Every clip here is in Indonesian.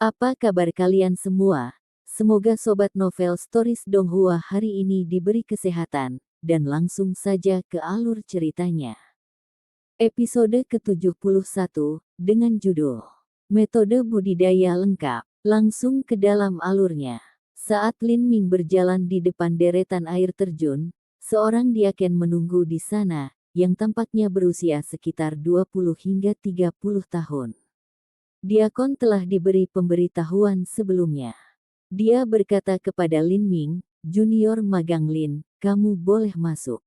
Apa kabar kalian semua? Semoga Sobat Novel Stories Donghua hari ini diberi kesehatan, dan langsung saja ke alur ceritanya. Episode ke-71, dengan judul Metode Budidaya Lengkap. Langsung ke dalam alurnya. Saat Lin Ming berjalan di depan deretan air terjun, seorang diaken menunggu di sana, yang tampaknya berusia sekitar 20 hingga 30 tahun. Diakon telah diberi pemberitahuan sebelumnya. Dia berkata kepada Lin Ming, Junior Magang Lin, kamu boleh masuk.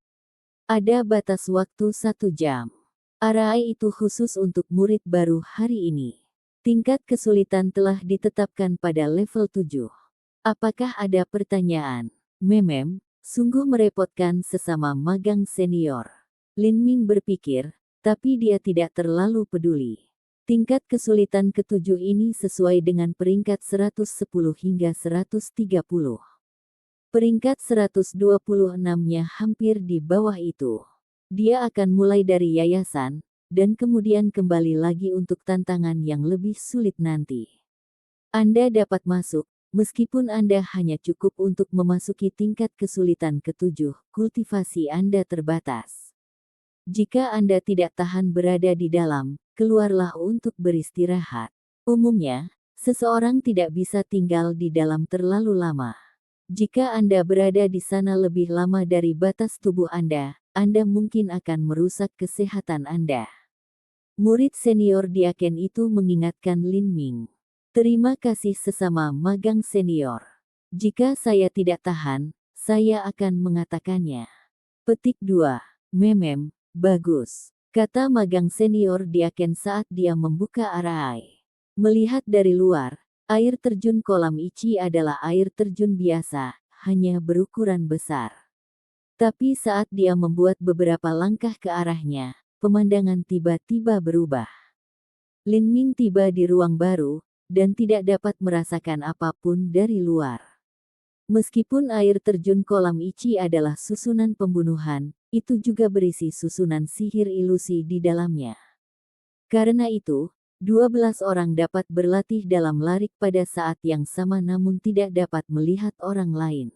Ada batas waktu 1 jam. Arai itu khusus untuk murid baru hari ini. Tingkat kesulitan telah ditetapkan pada level 7. Apakah ada pertanyaan? Memem, sungguh merepotkan sesama magang senior. Lin Ming berpikir, tapi dia tidak terlalu peduli. Tingkat kesulitan ke-7 ini sesuai dengan peringkat 110 hingga 130. Peringkat 126-nya hampir di bawah itu. Dia akan mulai dari yayasan, dan kemudian kembali lagi untuk tantangan yang lebih sulit nanti. Anda dapat masuk, meskipun Anda hanya cukup untuk memasuki tingkat kesulitan ke-7, kultivasi Anda terbatas. Jika Anda tidak tahan berada di dalam, keluarlah untuk beristirahat. Umumnya, seseorang tidak bisa tinggal di dalam terlalu lama. Jika Anda berada di sana lebih lama dari batas tubuh Anda mungkin akan merusak kesehatan Anda. Murid senior diaken itu mengingatkan Lin Ming. Terima kasih sesama magang senior. Jika saya tidak tahan, saya akan mengatakannya. Petik 2. Memem, bagus. Kata magang senior diaken saat dia membuka arai. Melihat dari luar, air terjun kolam Ichi adalah air terjun biasa, hanya berukuran besar. Tapi saat dia membuat beberapa langkah ke arahnya, pemandangan tiba-tiba berubah. Lin Ming tiba di ruang baru, dan tidak dapat merasakan apapun dari luar. Meskipun air terjun kolam Ichi adalah susunan pembunuhan, itu juga berisi susunan sihir ilusi di dalamnya. Karena itu, 12 orang dapat berlatih dalam larik pada saat yang sama namun tidak dapat melihat orang lain.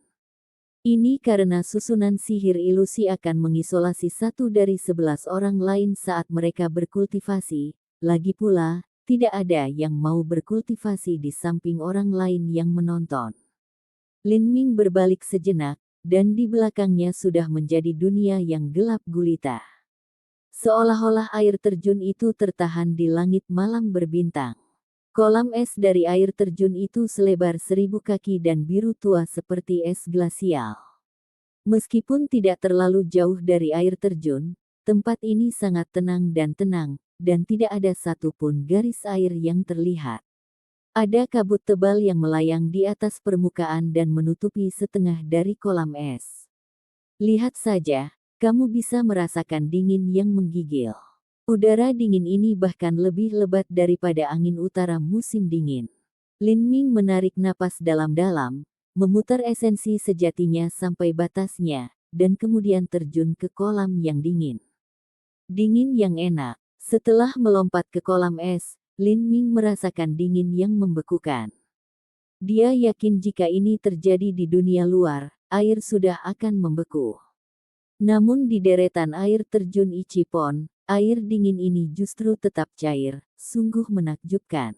Ini karena susunan sihir ilusi akan mengisolasi 1 dari 11 orang lain saat mereka berkultivasi. Lagi pula, tidak ada yang mau berkultivasi di samping orang lain yang menonton. Lin Ming berbalik sejenak, dan di belakangnya sudah menjadi dunia yang gelap gulita. Seolah-olah air terjun itu tertahan di langit malam berbintang. Kolam es dari air terjun itu selebar 1000 kaki dan biru tua seperti es glasial. Meskipun tidak terlalu jauh dari air terjun, tempat ini sangat tenang, dan tidak ada satupun garis air yang terlihat. Ada kabut tebal yang melayang di atas permukaan dan menutupi setengah dari kolam es. Lihat saja, kamu bisa merasakan dingin yang menggigil. Udara dingin ini bahkan lebih lebat daripada angin utara musim dingin. Lin Ming menarik napas dalam-dalam, memutar esensi sejatinya sampai batasnya, dan kemudian terjun ke kolam yang dingin. Dingin yang enak. Setelah melompat ke kolam es, Lin Ming merasakan dingin yang membekukan. Dia yakin jika ini terjadi di dunia luar, air sudah akan membeku. Namun di deretan air terjun Ichipon, air dingin ini justru tetap cair, sungguh menakjubkan.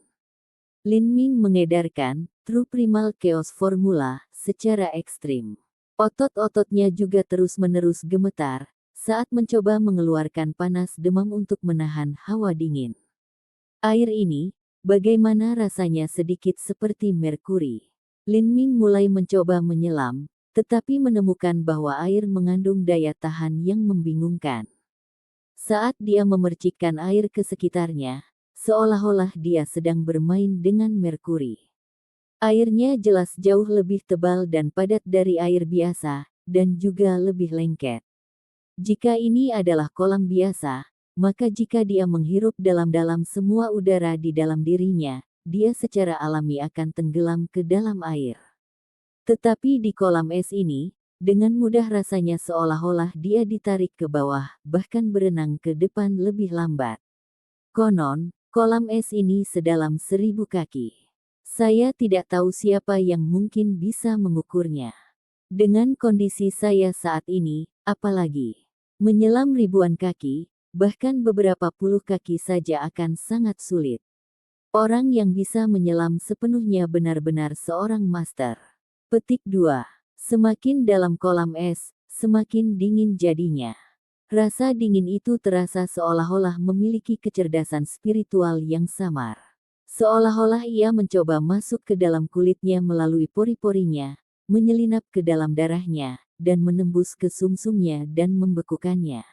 Lin Ming mengedarkan True Primal Chaos Formula secara ekstrim. Otot-ototnya juga terus-menerus gemetar saat mencoba mengeluarkan panas demam untuk menahan hawa dingin. Air ini, bagaimana rasanya sedikit seperti merkuri. Lin Ming mulai mencoba menyelam, tetapi menemukan bahwa air mengandung daya tahan yang membingungkan. Saat dia memercikkan air ke sekitarnya, seolah-olah dia sedang bermain dengan merkuri. Airnya jelas jauh lebih tebal dan padat dari air biasa, dan juga lebih lengket. Jika ini adalah kolam biasa, maka jika dia menghirup dalam-dalam semua udara di dalam dirinya, dia secara alami akan tenggelam ke dalam air. Tetapi di kolam es ini, dengan mudah rasanya seolah-olah dia ditarik ke bawah, bahkan berenang ke depan lebih lambat. Konon, kolam es ini sedalam 1000 kaki. Saya tidak tahu siapa yang mungkin bisa mengukurnya. Dengan kondisi saya saat ini, apalagi menyelam ribuan kaki, bahkan beberapa puluh kaki saja akan sangat sulit. Orang yang bisa menyelam sepenuhnya benar-benar seorang master. Petik 2. Semakin dalam kolam es, semakin dingin jadinya. Rasa dingin itu terasa seolah-olah memiliki kecerdasan spiritual yang samar. Seolah-olah ia mencoba masuk ke dalam kulitnya melalui pori-porinya, menyelinap ke dalam darahnya, dan menembus ke sumsumnya dan membekukannya.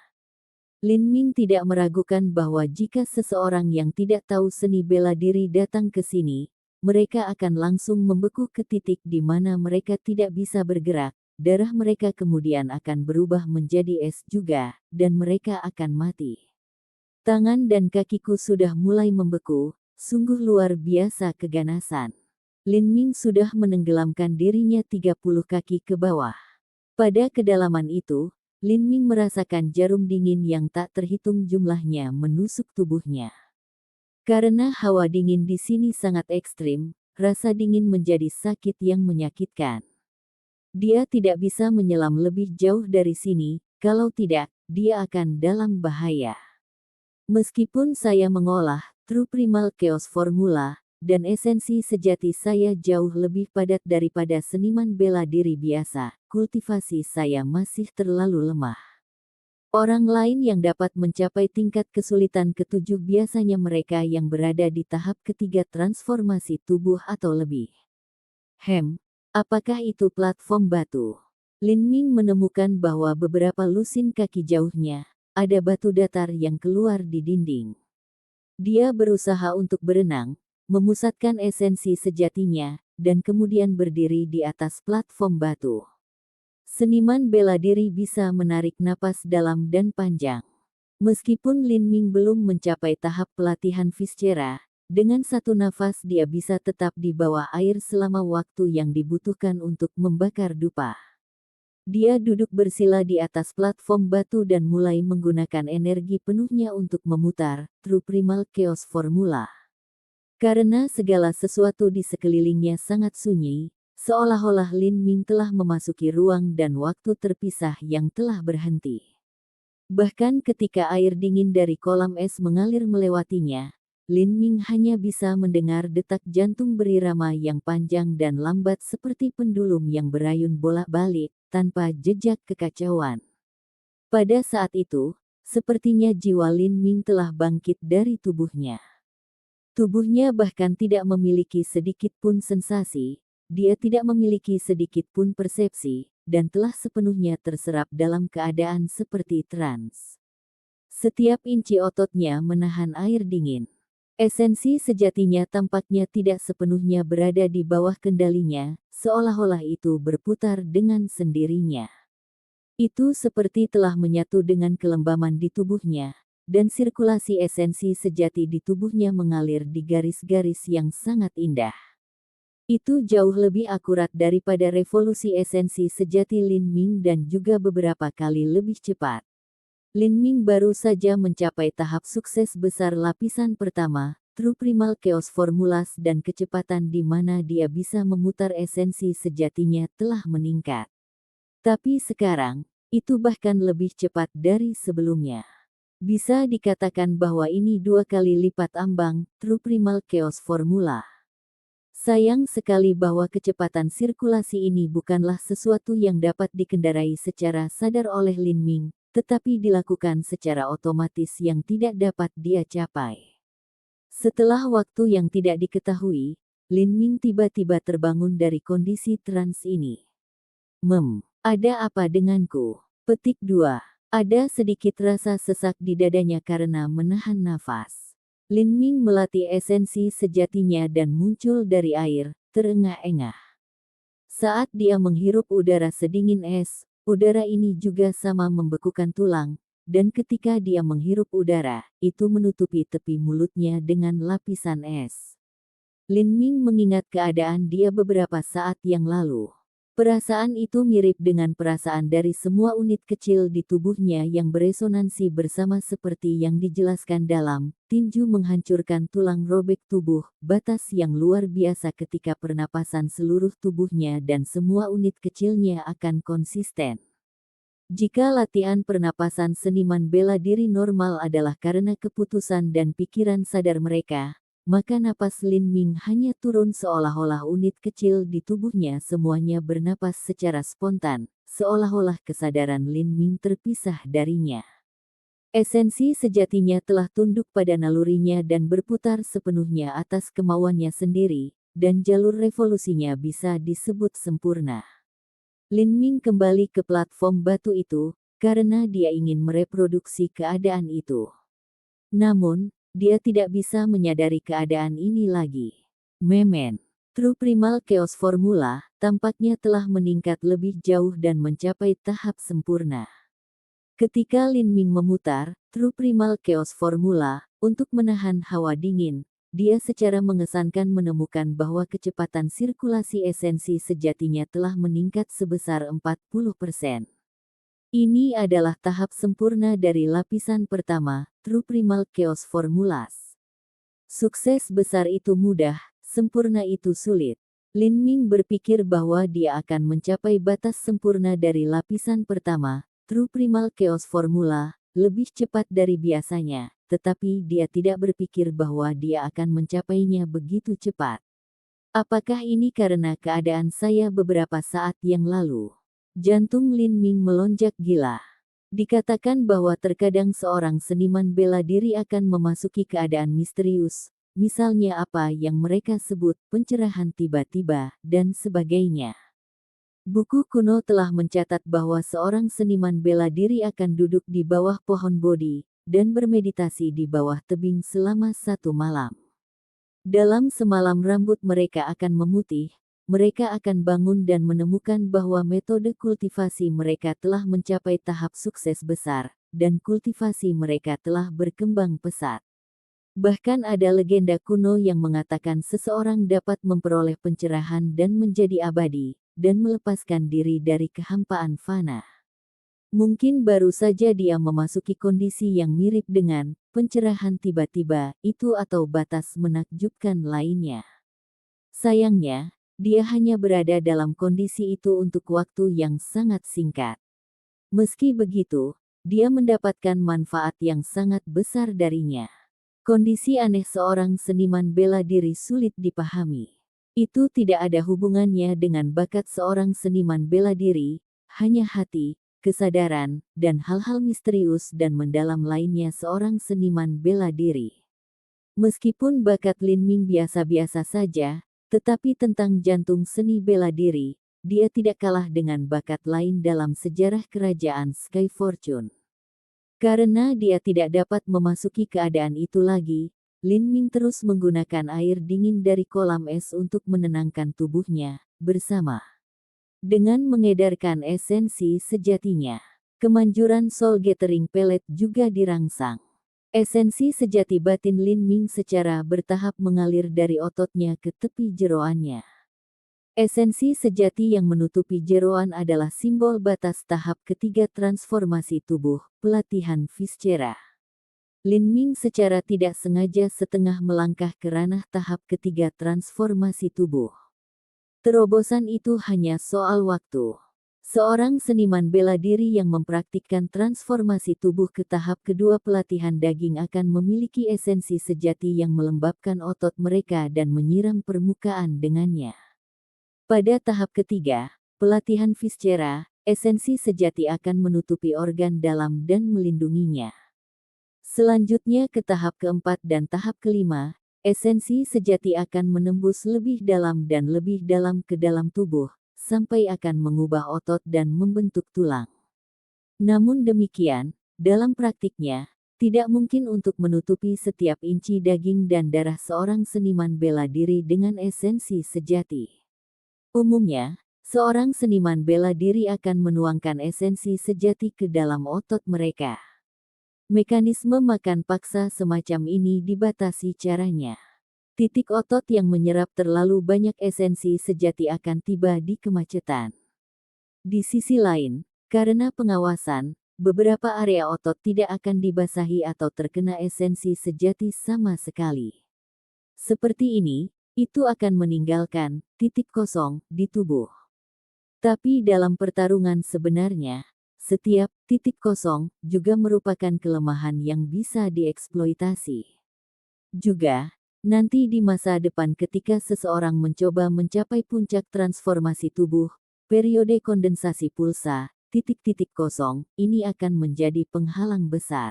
Lin Ming tidak meragukan bahwa jika seseorang yang tidak tahu seni bela diri datang ke sini, mereka akan langsung membeku ke titik di mana mereka tidak bisa bergerak, darah mereka kemudian akan berubah menjadi es juga, dan mereka akan mati. Tangan dan kakiku sudah mulai membeku, sungguh luar biasa keganasan. Lin Ming sudah menenggelamkan dirinya 30 kaki ke bawah. Pada kedalaman itu, Lin Ming merasakan jarum dingin yang tak terhitung jumlahnya menusuk tubuhnya. Karena hawa dingin di sini sangat ekstrim, rasa dingin menjadi sakit yang menyakitkan. Dia tidak bisa menyelam lebih jauh dari sini, kalau tidak, dia akan dalam bahaya. Meskipun saya mengolah True Primal Chaos Formula, dan esensi sejati saya jauh lebih padat daripada seniman bela diri biasa, kultivasi saya masih terlalu lemah. Orang lain yang dapat mencapai tingkat kesulitan ketujuh biasanya mereka yang berada di tahap ketiga transformasi tubuh atau lebih. Apakah itu platform batu? Lin Ming menemukan bahwa beberapa lusin kaki jauhnya, ada batu datar yang keluar di dinding. Dia berusaha untuk berenang, memusatkan esensi sejatinya, dan kemudian berdiri di atas platform batu. Seniman bela diri bisa menarik napas dalam dan panjang. Meskipun Lin Ming belum mencapai tahap pelatihan Viscera, dengan satu nafas dia bisa tetap di bawah air selama waktu yang dibutuhkan untuk membakar dupa. Dia duduk bersila di atas platform batu dan mulai menggunakan energi penuhnya untuk memutar True Primal Chaos Formula. Karena segala sesuatu di sekelilingnya sangat sunyi, seolah-olah Lin Ming telah memasuki ruang dan waktu terpisah yang telah berhenti. Bahkan ketika air dingin dari kolam es mengalir melewatinya, Lin Ming hanya bisa mendengar detak jantung berirama yang panjang dan lambat seperti pendulum yang berayun bolak-balik, tanpa jejak kekacauan. Pada saat itu, sepertinya jiwa Lin Ming telah bangkit dari tubuhnya. Tubuhnya bahkan tidak memiliki sedikit pun sensasi, dia tidak memiliki sedikit pun persepsi, dan telah sepenuhnya terserap dalam keadaan seperti trans. Setiap inci ototnya menahan air dingin. Esensi sejatinya tampaknya tidak sepenuhnya berada di bawah kendalinya, seolah-olah itu berputar dengan sendirinya. Itu seperti telah menyatu dengan kelembaman di tubuhnya, dan sirkulasi esensi sejati di tubuhnya mengalir di garis-garis yang sangat indah. Itu jauh lebih akurat daripada revolusi esensi sejati Lin Ming dan juga beberapa kali lebih cepat. Lin Ming baru saja mencapai tahap sukses besar lapisan pertama, True Primal Chaos Formulas dan kecepatan di mana dia bisa memutar esensi sejatinya telah meningkat. Tapi sekarang, itu bahkan lebih cepat dari sebelumnya. Bisa dikatakan bahwa ini 2 kali lipat ambang, True Primal Chaos Formula. Sayang sekali bahwa kecepatan sirkulasi ini bukanlah sesuatu yang dapat dikendarai secara sadar oleh Lin Ming, tetapi dilakukan secara otomatis yang tidak dapat dia capai. Setelah waktu yang tidak diketahui, Lin Ming tiba-tiba terbangun dari kondisi trans ini. Ada apa denganku? Petik 2. Ada sedikit rasa sesak di dadanya karena menahan nafas. Lin Ming melatih esensi sejatinya dan muncul dari air, terengah-engah. Saat dia menghirup udara sedingin es, udara ini juga sama membekukan tulang, dan ketika dia menghirup udara, itu menutupi tepi mulutnya dengan lapisan es. Lin Ming mengingat keadaan dia beberapa saat yang lalu. Perasaan itu mirip dengan perasaan dari semua unit kecil di tubuhnya yang beresonansi bersama seperti yang dijelaskan dalam tinju menghancurkan tulang robek tubuh, batas yang luar biasa ketika pernapasan seluruh tubuhnya dan semua unit kecilnya akan konsisten. Jika latihan pernapasan seniman bela diri normal adalah karena keputusan dan pikiran sadar mereka, maka napas Lin Ming hanya turun seolah-olah unit kecil di tubuhnya semuanya bernapas secara spontan, seolah-olah kesadaran Lin Ming terpisah darinya. Esensi sejatinya telah tunduk pada nalurinya dan berputar sepenuhnya atas kemauannya sendiri, dan jalur revolusinya bisa disebut sempurna. Lin Ming kembali ke platform batu itu, karena dia ingin mereproduksi keadaan itu. Namun, dia tidak bisa menyadari keadaan ini lagi. Memen. True Primal Chaos Formula tampaknya telah meningkat lebih jauh dan mencapai tahap sempurna. Ketika Lin Ming memutar True Primal Chaos Formula untuk menahan hawa dingin, dia secara mengesankan menemukan bahwa kecepatan sirkulasi esensi sejatinya telah meningkat sebesar 40%. Ini adalah tahap sempurna dari lapisan pertama, True Primal Chaos Formulas. Sukses besar itu mudah, sempurna itu sulit. Lin Ming berpikir bahwa dia akan mencapai batas sempurna dari lapisan pertama, True Primal Chaos Formula, lebih cepat dari biasanya, tetapi dia tidak berpikir bahwa dia akan mencapainya begitu cepat. Apakah ini karena keadaan saya beberapa saat yang lalu? Jantung Lin Ming melonjak gila. Dikatakan bahwa terkadang seorang seniman bela diri akan memasuki keadaan misterius, misalnya apa yang mereka sebut pencerahan tiba-tiba, dan sebagainya. Buku kuno telah mencatat bahwa seorang seniman bela diri akan duduk di bawah pohon Bodhi, dan bermeditasi di bawah tebing selama 1 malam. Dalam semalam rambut mereka akan memutih, mereka akan bangun dan menemukan bahwa metode kultivasi mereka telah mencapai tahap sukses besar, dan kultivasi mereka telah berkembang pesat. Bahkan ada legenda kuno yang mengatakan seseorang dapat memperoleh pencerahan dan menjadi abadi, dan melepaskan diri dari kehampaan fana. Mungkin baru saja dia memasuki kondisi yang mirip dengan pencerahan tiba-tiba itu atau batas menakjubkan lainnya. Sayangnya, dia hanya berada dalam kondisi itu untuk waktu yang sangat singkat. Meski begitu, dia mendapatkan manfaat yang sangat besar darinya. Kondisi aneh seorang seniman bela diri sulit dipahami. Itu tidak ada hubungannya dengan bakat seorang seniman bela diri, hanya hati, kesadaran, dan hal-hal misterius dan mendalam lainnya seorang seniman bela diri. Meskipun bakat Lin Ming biasa-biasa saja, tetapi tentang jantung seni bela diri, dia tidak kalah dengan bakat lain dalam sejarah kerajaan Sky Fortune. Karena dia tidak dapat memasuki keadaan itu lagi, Lin Ming terus menggunakan air dingin dari kolam es untuk menenangkan tubuhnya, bersama dengan mengedarkan esensi sejatinya. Kemanjuran Soul Gathering Pellet juga dirangsang. Esensi sejati batin Lin Ming secara bertahap mengalir dari ototnya ke tepi jeroannya. Esensi sejati yang menutupi jeroan adalah simbol batas tahap ketiga transformasi tubuh, pelatihan Viscera. Lin Ming secara tidak sengaja setengah melangkah ke ranah tahap ketiga transformasi tubuh. Terobosan itu hanya soal waktu. Seorang seniman bela diri yang mempraktikkan transformasi tubuh ke tahap kedua pelatihan daging akan memiliki esensi sejati yang melembabkan otot mereka dan menyiram permukaan dengannya. Pada tahap ketiga, pelatihan Viscera, esensi sejati akan menutupi organ dalam dan melindunginya. Selanjutnya ke tahap keempat dan tahap kelima, esensi sejati akan menembus lebih dalam dan lebih dalam ke dalam tubuh, sampai akan mengubah otot dan membentuk tulang. Namun demikian, dalam praktiknya, tidak mungkin untuk menutupi setiap inci daging dan darah seorang seniman bela diri dengan esensi sejati. Umumnya, seorang seniman bela diri akan menuangkan esensi sejati ke dalam otot mereka. Mekanisme makan paksa semacam ini dibatasi caranya. Titik otot yang menyerap terlalu banyak esensi sejati akan tiba di kemacetan. Di sisi lain, karena pengawasan, beberapa area otot tidak akan dibasahi atau terkena esensi sejati sama sekali. Seperti ini, itu akan meninggalkan titik kosong di tubuh. Tapi dalam pertarungan sebenarnya, setiap titik kosong juga merupakan kelemahan yang bisa dieksploitasi. Juga, nanti di masa depan ketika seseorang mencoba mencapai puncak transformasi tubuh, periode kondensasi pulsa, titik-titik kosong, ini akan menjadi penghalang besar.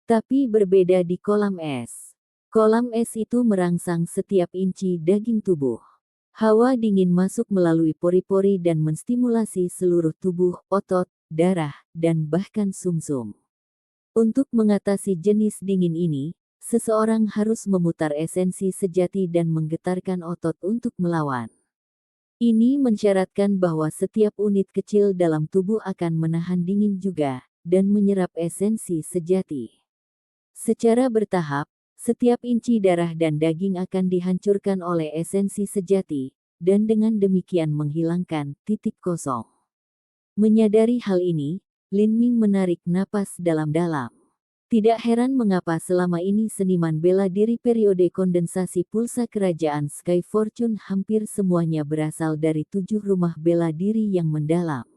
Tapi berbeda di kolam es. Kolam es itu merangsang setiap inci daging tubuh. Hawa dingin masuk melalui pori-pori dan menstimulasi seluruh tubuh, otot, darah, dan bahkan sumsum. Untuk mengatasi jenis dingin ini, seseorang harus memutar esensi sejati dan menggetarkan otot untuk melawan. Ini mensyaratkan bahwa setiap unit kecil dalam tubuh akan menahan dingin juga, dan menyerap esensi sejati. Secara bertahap, setiap inci darah dan daging akan dihancurkan oleh esensi sejati, dan dengan demikian menghilangkan titik kosong. Menyadari hal ini, Lin Ming menarik napas dalam-dalam. Tidak heran mengapa selama ini seniman bela diri periode kondensasi pulsa kerajaan Sky Fortune hampir semuanya berasal dari 7 rumah bela diri yang mendalam.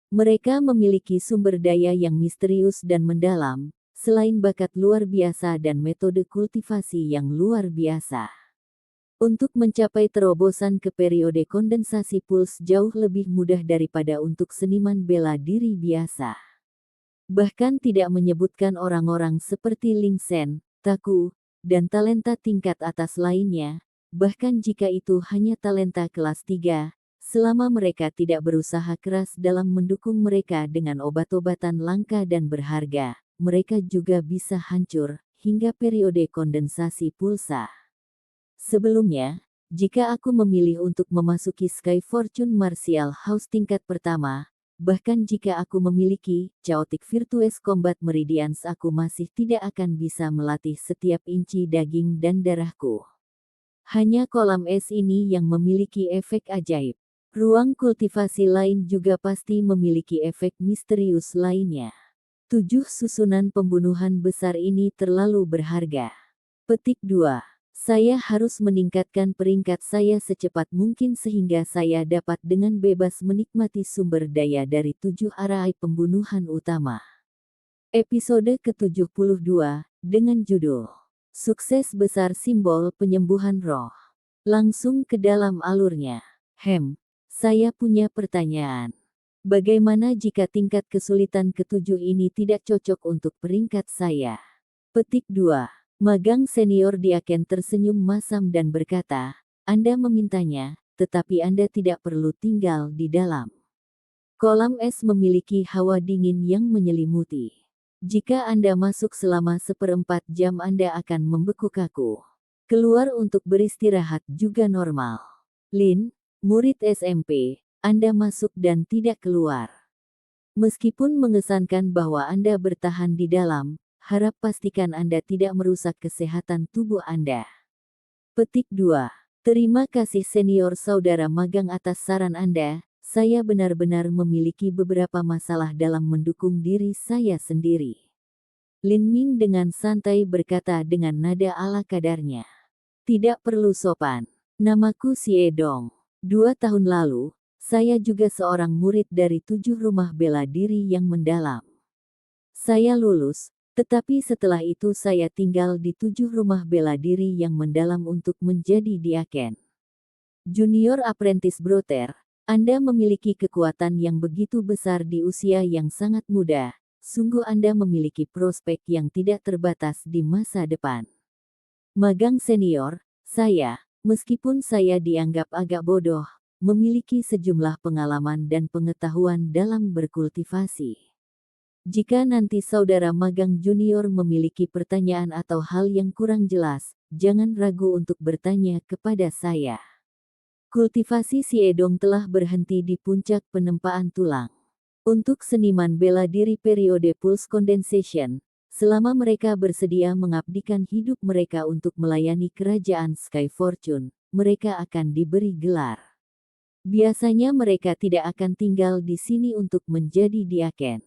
Mereka memiliki sumber daya yang misterius dan mendalam, selain bakat luar biasa dan metode kultivasi yang luar biasa. Untuk mencapai terobosan ke periode kondensasi puls jauh lebih mudah daripada untuk seniman bela diri biasa. Bahkan tidak menyebutkan orang-orang seperti Ling Sen, Taku, dan talenta tingkat atas lainnya, bahkan jika itu hanya talenta kelas 3, selama mereka tidak berusaha keras dalam mendukung mereka dengan obat-obatan langka dan berharga, mereka juga bisa hancur, hingga periode kondensasi pulsa. Sebelumnya, jika aku memilih untuk memasuki Sky Fortune Martial House tingkat pertama, bahkan jika aku memiliki Chaotic Virtuous Combat Meridians, aku masih tidak akan bisa melatih setiap inci daging dan darahku. Hanya kolam es ini yang memiliki efek ajaib. Ruang kultivasi lain juga pasti memiliki efek misterius lainnya. 7 susunan pembunuhan besar ini terlalu berharga. Petik 2. Saya harus meningkatkan peringkat saya secepat mungkin sehingga saya dapat dengan bebas menikmati sumber daya dari 7 arai pembunuhan utama. Episode ke-72, dengan judul Sukses Besar Simbol Penyembuhan Roh. Langsung ke dalam alurnya. Saya punya pertanyaan. Bagaimana jika tingkat kesulitan ke-7 ini tidak cocok untuk peringkat saya? Petik 2. Magang senior Diaken tersenyum masam dan berkata, Anda memintanya, tetapi Anda tidak perlu tinggal di dalam. Kolam es memiliki hawa dingin yang menyelimuti. Jika Anda masuk selama 1/4 jam Anda akan membeku kaku. Keluar untuk beristirahat juga normal. Lin, murid SMP, Anda masuk dan tidak keluar. Meskipun mengesankan bahwa Anda bertahan di dalam, harap pastikan Anda tidak merusak kesehatan tubuh Anda. Petik 2. Terima kasih senior saudara magang atas saran Anda, saya benar-benar memiliki beberapa masalah dalam mendukung diri saya sendiri. Lin Ming dengan santai berkata dengan nada ala kadarnya. Tidak perlu sopan. Namaku Xie Dong. 2 tahun lalu, saya juga seorang murid dari 7 rumah bela diri yang mendalam. Saya lulus, tetapi setelah itu saya tinggal di 7 rumah bela diri yang mendalam untuk menjadi diaken. Junior Apprentice Brother, Anda memiliki kekuatan yang begitu besar di usia yang sangat muda, sungguh Anda memiliki prospek yang tidak terbatas di masa depan. Magang senior, saya, meskipun saya dianggap agak bodoh, memiliki sejumlah pengalaman dan pengetahuan dalam berkultivasi. Jika nanti saudara magang junior memiliki pertanyaan atau hal yang kurang jelas, jangan ragu untuk bertanya kepada saya. Kultivasi Siedong telah berhenti di puncak penempaan tulang. Untuk seniman bela diri periode Pulse Condensation, selama mereka bersedia mengabdikan hidup mereka untuk melayani kerajaan Sky Fortune, mereka akan diberi gelar Biasanya mereka tidak akan tinggal di sini untuk menjadi diaken.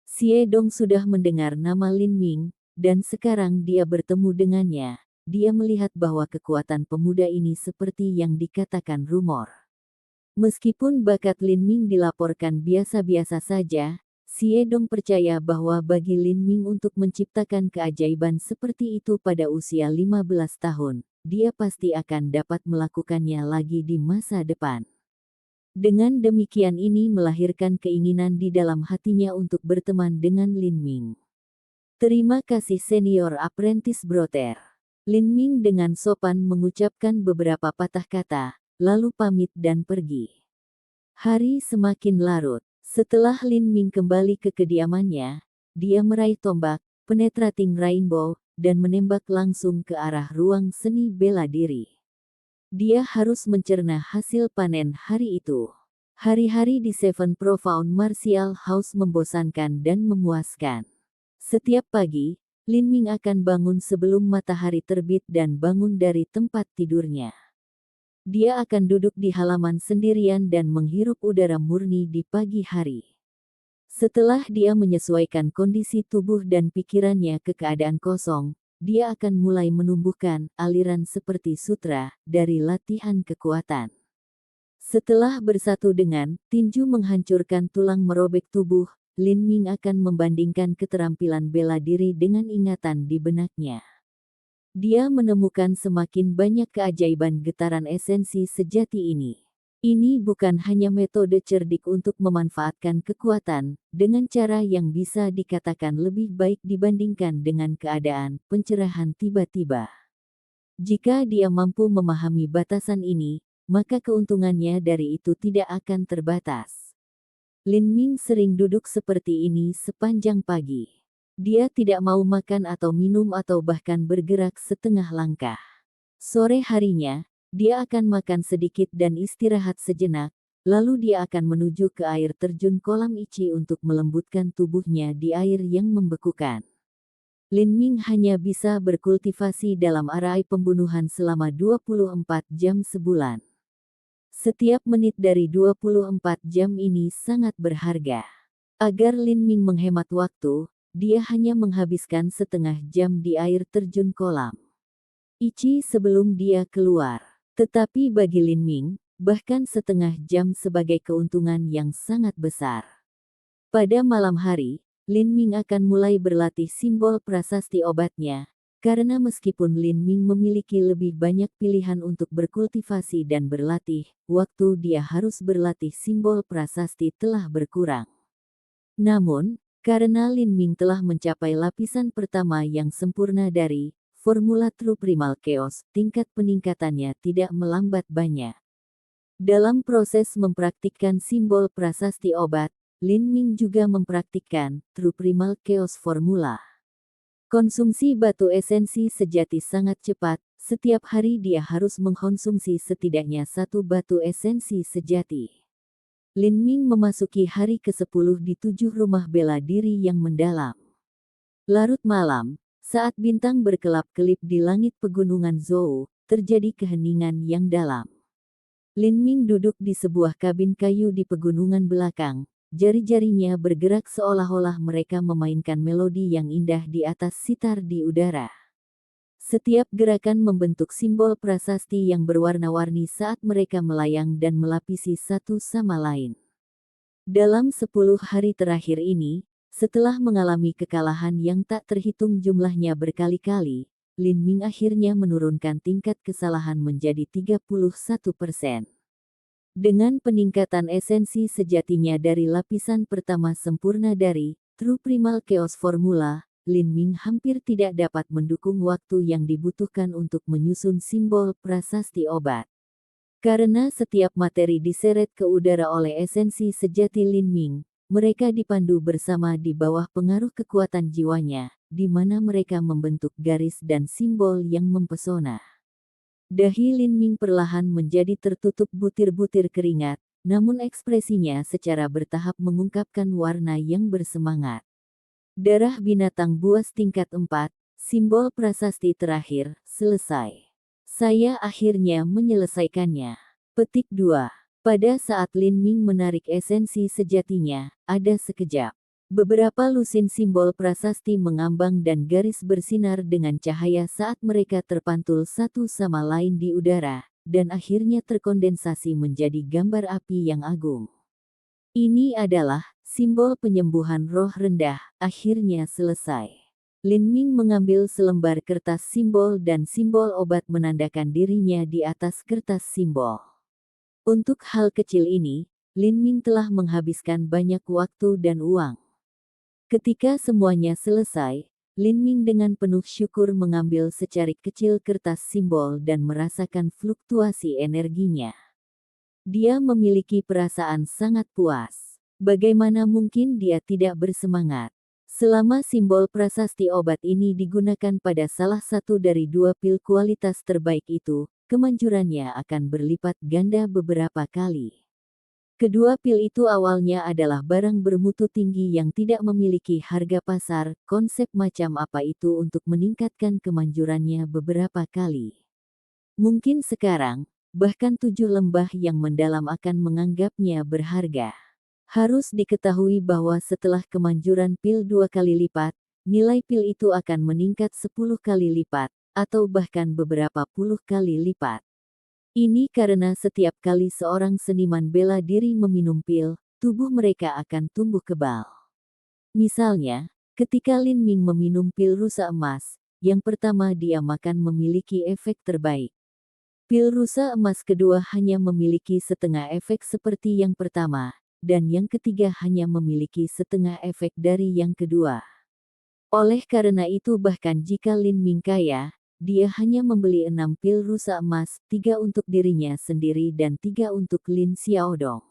Xie Dong sudah mendengar nama Lin Ming, dan sekarang dia bertemu dengannya. Dia melihat bahwa kekuatan pemuda ini seperti yang dikatakan rumor. Meskipun bakat Lin Ming dilaporkan biasa-biasa saja, Xie Dong percaya bahwa bagi Lin Ming untuk menciptakan keajaiban seperti itu pada usia 15 tahun, dia pasti akan dapat melakukannya lagi di masa depan. Dengan demikian ini melahirkan keinginan di dalam hatinya untuk berteman dengan Lin Ming. Terima kasih Senior Apprentice Brother. Lin Ming dengan sopan mengucapkan beberapa patah kata, lalu pamit dan pergi. Hari semakin larut. Setelah Lin Ming kembali ke kediamannya, dia meraih tombak, penetrating rainbow, dan menembak langsung ke arah ruang seni bela diri. Dia harus mencerna hasil panen hari itu. Hari-hari di Seven Profound Martial House membosankan dan memuaskan. Setiap pagi, Lin Ming akan bangun sebelum matahari terbit dan bangun dari tempat tidurnya. Dia akan duduk di halaman sendirian dan menghirup udara murni di pagi hari. Setelah dia menyesuaikan kondisi tubuh dan pikirannya ke keadaan kosong, dia akan mulai menumbuhkan aliran seperti sutra dari latihan kekuatan. Setelah bersatu dengan tinju menghancurkan tulang merobek tubuh, Lin Ming akan membandingkan keterampilan bela diri dengan ingatan di benaknya. Dia menemukan semakin banyak keajaiban getaran esensi sejati ini. Ini bukan hanya metode cerdik untuk memanfaatkan kekuatan, dengan cara yang bisa dikatakan lebih baik dibandingkan dengan keadaan pencerahan tiba-tiba. Jika dia mampu memahami batasan ini, maka keuntungannya dari itu tidak akan terbatas. Lin Ming sering duduk seperti ini sepanjang pagi. Dia tidak mau makan atau minum atau bahkan bergerak setengah langkah. Sore harinya, dia akan makan sedikit dan istirahat sejenak, lalu dia akan menuju ke air terjun kolam Ichi untuk melembutkan tubuhnya di air yang membekukan. Lin Ming hanya bisa berkultivasi dalam arai pembunuhan selama 24 jam sebulan. Setiap menit dari 24 jam ini sangat berharga. Agar Lin Ming menghemat waktu, dia hanya menghabiskan setengah jam di air terjun kolam Ichi sebelum dia keluar. Tetapi bagi Lin Ming, bahkan setengah jam sebagai keuntungan yang sangat besar. Pada malam hari, Lin Ming akan mulai berlatih simbol prasasti obatnya, karena meskipun Lin Ming memiliki lebih banyak pilihan untuk berkultivasi dan berlatih, waktu dia harus berlatih simbol prasasti telah berkurang. Namun, karena Lin Ming telah mencapai lapisan pertama yang sempurna dari formula True Primal Chaos, tingkat peningkatannya tidak melambat banyak. Dalam proses mempraktikkan simbol prasasti obat, Lin Ming juga mempraktikkan True Primal Chaos Formula. Konsumsi batu esensi sejati sangat cepat, setiap hari dia harus mengkonsumsi setidaknya 1 batu esensi sejati. Lin Ming memasuki hari ke-10 di 7 rumah bela diri yang mendalam. Larut malam, saat bintang berkelap-kelip di langit pegunungan Zhou, terjadi keheningan yang dalam. Lin Ming duduk di sebuah kabin kayu di pegunungan belakang, jari-jarinya bergerak seolah-olah mereka memainkan melodi yang indah di atas sitar di udara. Setiap gerakan membentuk simbol prasasti yang berwarna-warni saat mereka melayang dan melapisi satu sama lain. Dalam 10 hari terakhir ini, setelah mengalami kekalahan yang tak terhitung jumlahnya berkali-kali, Lin Ming akhirnya menurunkan tingkat kesalahan menjadi 31%. Dengan peningkatan esensi sejatinya dari lapisan pertama sempurna dari True Primal Chaos Formula, Lin Ming hampir tidak dapat mendukung waktu yang dibutuhkan untuk menyusun simbol prasasti obat. Karena setiap materi diseret ke udara oleh esensi sejati Lin Ming, mereka dipandu bersama di bawah pengaruh kekuatan jiwanya, di mana mereka membentuk garis dan simbol yang mempesona. Dahi Lin Ming perlahan menjadi tertutup butir-butir keringat, namun ekspresinya secara bertahap mengungkapkan warna yang bersemangat. Darah binatang buas tingkat 4, simbol prasasti terakhir, selesai. Saya akhirnya menyelesaikannya. Petik 2. Pada saat Lin Ming menarik esensi sejatinya, ada sekejap. Beberapa lusin simbol prasasti mengambang dan garis bersinar dengan cahaya saat mereka terpantul satu sama lain di udara, dan akhirnya terkondensasi menjadi gambar api yang agung. Ini adalah simbol penyembuhan roh rendah, akhirnya selesai. Lin Ming mengambil selembar kertas simbol dan simbol obat menandakan dirinya di atas kertas simbol. Untuk hal kecil ini, Lin Ming telah menghabiskan banyak waktu dan uang. Ketika semuanya selesai, Lin Ming dengan penuh syukur mengambil secarik kecil kertas simbol dan merasakan fluktuasi energinya. Dia memiliki perasaan sangat puas. Bagaimana mungkin dia tidak bersemangat? Selama simbol prasasti obat ini digunakan pada salah satu dari 2 pil kualitas terbaik itu, kemanjurannya akan berlipat ganda beberapa kali. Kedua pil itu awalnya adalah barang bermutu tinggi yang tidak memiliki harga pasar. Konsep macam apa itu untuk meningkatkan kemanjurannya beberapa kali? Mungkin sekarang, bahkan 7 lembah yang mendalam akan menganggapnya berharga. Harus diketahui bahwa setelah kemanjuran pil 2 kali lipat, nilai pil itu akan meningkat 10 kali lipat, atau bahkan beberapa puluh kali lipat. Ini karena setiap kali seorang seniman bela diri meminum pil, tubuh mereka akan tumbuh kebal. Misalnya, ketika Lin Ming meminum pil rusa emas, yang pertama dia makan memiliki efek terbaik. Pil rusa emas kedua hanya memiliki setengah efek seperti yang pertama, dan yang ketiga hanya memiliki setengah efek dari yang kedua. Oleh karena itu bahkan jika Lin Ming kaya, dia hanya membeli 6 pil rusa emas, 3 untuk dirinya sendiri dan 3 untuk Lin Xiaodong.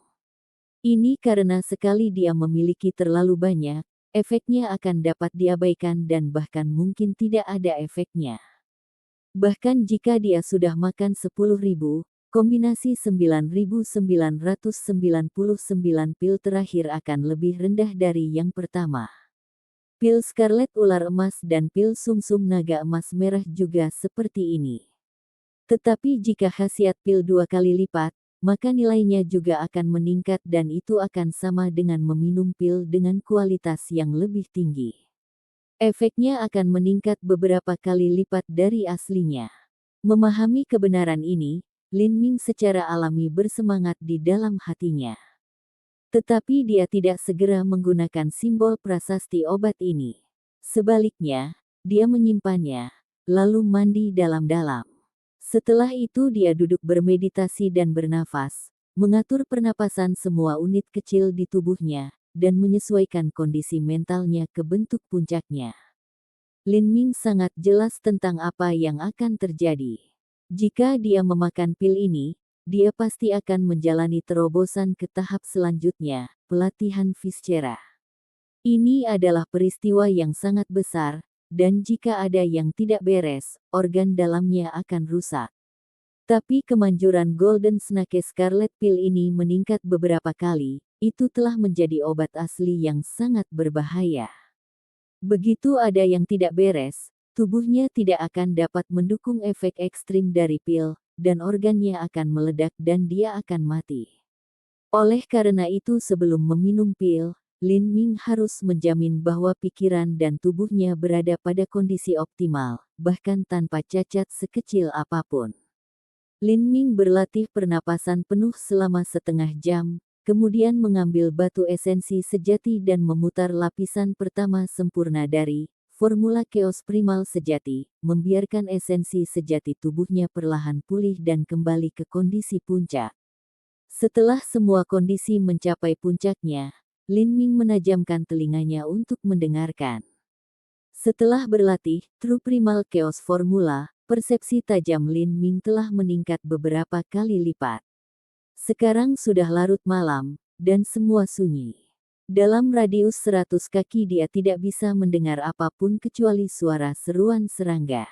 Ini karena sekali dia memiliki terlalu banyak, efeknya akan dapat diabaikan dan bahkan mungkin tidak ada efeknya. Bahkan jika dia sudah makan 10.000, kombinasi 9.999 pil terakhir akan lebih rendah dari yang pertama. Pil Scarlet Ular Emas dan pil Sumsum Naga Emas Merah juga seperti ini. Tetapi jika khasiat pil 2 kali lipat, maka nilainya juga akan meningkat dan itu akan sama dengan meminum pil dengan kualitas yang lebih tinggi. Efeknya akan meningkat beberapa kali lipat dari aslinya. Memahami kebenaran ini, Lin Ming secara alami bersemangat di dalam hatinya. Tetapi dia tidak segera menggunakan simbol prasasti obat ini. Sebaliknya, dia menyimpannya, lalu mandi dalam-dalam. Setelah itu dia duduk bermeditasi dan bernafas, mengatur pernapasan semua unit kecil di tubuhnya, dan menyesuaikan kondisi mentalnya ke bentuk puncaknya. Lin Ming sangat jelas tentang apa yang akan terjadi. Jika dia memakan pil ini, dia pasti akan menjalani terobosan ke tahap selanjutnya, pelatihan Viscera. Ini adalah peristiwa yang sangat besar, dan jika ada yang tidak beres, organ dalamnya akan rusak. Tapi kemanjuran Golden Snake Scarlet Pill ini meningkat beberapa kali, itu telah menjadi obat asli yang sangat berbahaya. Begitu ada yang tidak beres, tubuhnya tidak akan dapat mendukung efek ekstrim dari pil, dan organnya akan meledak dan dia akan mati. Oleh karena itu sebelum meminum pil, Lin Ming harus menjamin bahwa pikiran dan tubuhnya berada pada kondisi optimal, bahkan tanpa cacat sekecil apapun. Lin Ming berlatih pernapasan penuh selama setengah jam, kemudian mengambil batu esensi sejati dan memutar lapisan pertama sempurna dari formula Chaos Primal sejati, membiarkan esensi sejati tubuhnya perlahan pulih dan kembali ke kondisi puncak. Setelah semua kondisi mencapai puncaknya, Lin Ming menajamkan telinganya untuk mendengarkan. Setelah berlatih True Primal Chaos Formula, persepsi tajam Lin Ming telah meningkat beberapa kali lipat. Sekarang sudah larut malam, dan semua sunyi. Dalam radius 100 kaki dia tidak bisa mendengar apapun kecuali suara seruan serangga.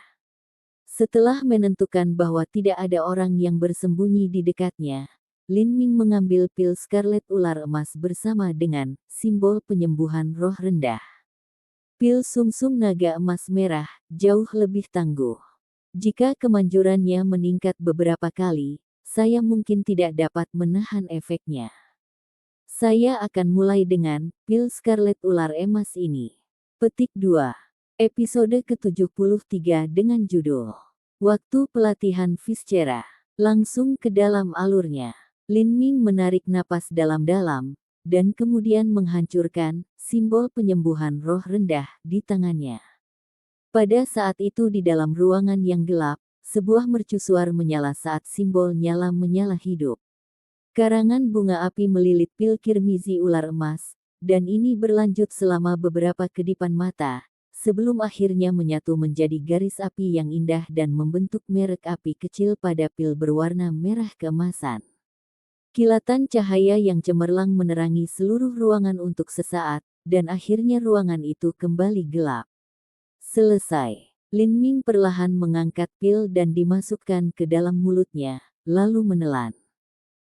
Setelah menentukan bahwa tidak ada orang yang bersembunyi di dekatnya, Lin Ming mengambil pil Scarlet Ular Emas bersama dengan simbol penyembuhan roh rendah. Pil Sumsum Naga Emas Merah jauh lebih tangguh. Jika kemanjurannya meningkat beberapa kali, saya mungkin tidak dapat menahan efeknya. Saya akan mulai dengan pil Scarlet Ular Emas ini. Petik 2. Episode ke-73 dengan judul Waktu Pelatihan Viscera. Langsung ke dalam alurnya. Lin Ming menarik napas dalam-dalam, dan kemudian menghancurkan simbol penyembuhan roh rendah di tangannya. Pada saat itu di dalam ruangan yang gelap, sebuah mercusuar menyala saat simbol nyala menyala hidup. Karangan bunga api melilit pil kirmizi ular emas, dan ini berlanjut selama beberapa kedipan mata, sebelum akhirnya menyatu menjadi garis api yang indah dan membentuk merek api kecil pada pil berwarna merah keemasan. Kilatan cahaya yang cemerlang menerangi seluruh ruangan untuk sesaat, dan akhirnya ruangan itu kembali gelap. Selesai. Lin Ming perlahan mengangkat pil dan dimasukkan ke dalam mulutnya, lalu menelan.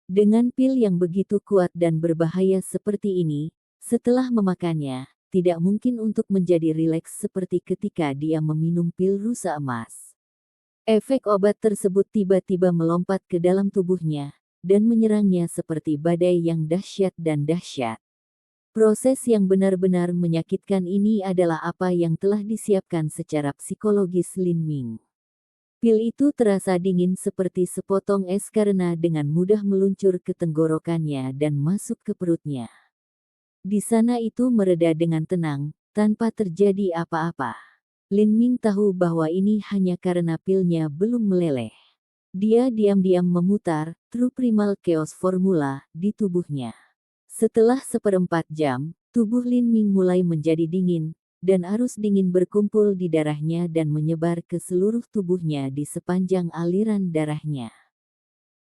Dengan pil yang begitu kuat dan berbahaya seperti ini, setelah memakannya, tidak mungkin untuk menjadi rileks seperti ketika dia meminum pil rusa emas. Efek obat tersebut tiba-tiba melompat ke dalam tubuhnya, dan menyerangnya seperti badai yang dahsyat dan dahsyat. Proses yang benar-benar menyakitkan ini adalah apa yang telah disiapkan secara psikologis Lin Ming. Pil itu terasa dingin seperti sepotong es karena dengan mudah meluncur ke tenggorokannya dan masuk ke perutnya. Di sana itu mereda dengan tenang, tanpa terjadi apa-apa. Lin Ming tahu bahwa ini hanya karena pilnya belum meleleh. Dia diam-diam memutar True Primal Chaos Formula di tubuhnya. Setelah 1/4 jam, tubuh Lin Ming mulai menjadi dingin, dan arus dingin berkumpul di darahnya dan menyebar ke seluruh tubuhnya di sepanjang aliran darahnya.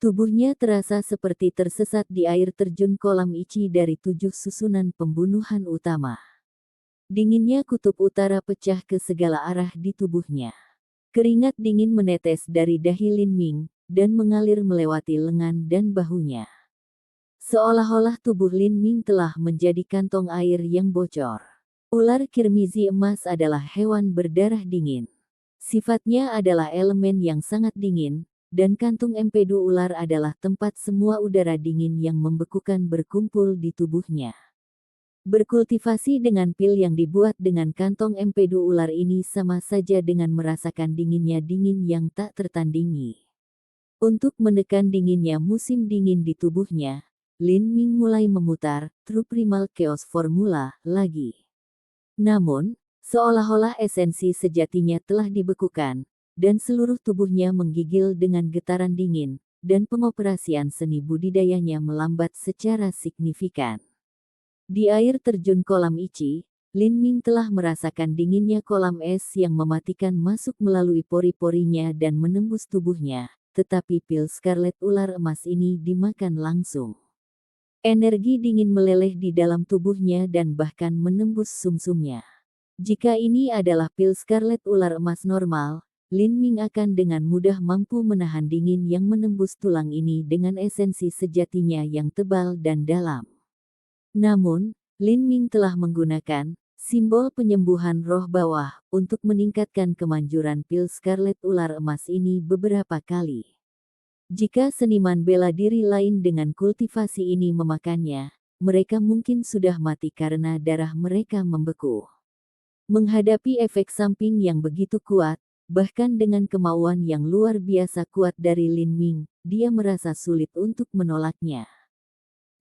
Tubuhnya terasa seperti tersesat di air terjun kolam ichi dari 7 susunan pembunuhan utama. Dinginnya kutub utara pecah ke segala arah di tubuhnya. Keringat dingin menetes dari dahi Lin Ming, dan mengalir melewati lengan dan bahunya. Seolah-olah tubuh Lin Ming telah menjadi kantong air yang bocor. Ular kirmizi emas adalah hewan berdarah dingin. Sifatnya adalah elemen yang sangat dingin, dan kantung empedu ular adalah tempat semua udara dingin yang membekukan berkumpul di tubuhnya. Berkultivasi dengan pil yang dibuat dengan kantong empedu ular ini sama saja dengan merasakan dinginnya dingin yang tak tertandingi. Untuk menekan dinginnya musim dingin di tubuhnya, Lin Ming mulai memutar True Primal Chaos Formula lagi. Namun, seolah-olah esensi sejatinya telah dibekukan, dan seluruh tubuhnya menggigil dengan getaran dingin, dan pengoperasian seni budidayanya melambat secara signifikan. Di air terjun kolam ichi, Lin Ming telah merasakan dinginnya kolam es yang mematikan masuk melalui pori-porinya dan menembus tubuhnya, tetapi pil Scarlet Ular Emas ini dimakan langsung. Energi dingin meleleh di dalam tubuhnya dan bahkan menembus sumsumnya. Jika ini adalah pil Scarlet Ular Emas normal, Lin Ming akan dengan mudah mampu menahan dingin yang menembus tulang ini dengan esensi sejatinya yang tebal dan dalam. Namun, Lin Ming telah menggunakan simbol penyembuhan roh bawah untuk meningkatkan kemanjuran pil Scarlet Ular Emas ini beberapa kali. Jika seniman bela diri lain dengan kultivasi ini memakannya, mereka mungkin sudah mati karena darah mereka membeku. Menghadapi efek samping yang begitu kuat, bahkan dengan kemauan yang luar biasa kuat dari Lin Ming, dia merasa sulit untuk menolaknya.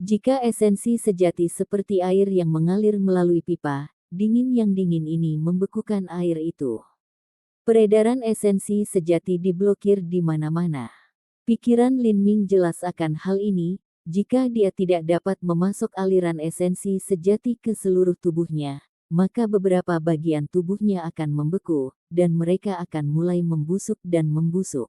Jika esensi sejati seperti air yang mengalir melalui pipa, dingin yang dingin ini membekukan air itu. Peredaran esensi sejati diblokir di mana-mana. Pikiran Lin Ming jelas akan hal ini, jika dia tidak dapat memasok aliran esensi sejati ke seluruh tubuhnya, maka beberapa bagian tubuhnya akan membeku, dan mereka akan mulai membusuk dan membusuk.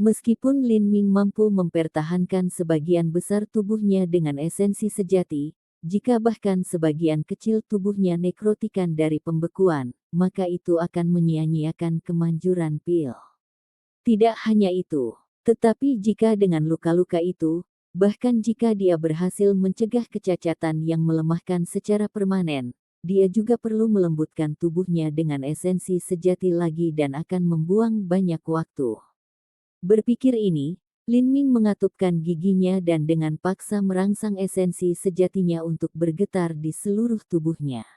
Meskipun Lin Ming mampu mempertahankan sebagian besar tubuhnya dengan esensi sejati, jika bahkan sebagian kecil tubuhnya nekrotikan dari pembekuan, maka itu akan menyia-nyiakan kemanjuran pil. Tidak hanya itu, tetapi jika dengan luka-luka itu, bahkan jika dia berhasil mencegah kecacatan yang melemahkan secara permanen, dia juga perlu melembutkan tubuhnya dengan esensi sejati lagi dan akan membuang banyak waktu. Berpikir ini, Lin Ming mengatupkan giginya dan dengan paksa merangsang esensi sejatinya untuk bergetar di seluruh tubuhnya.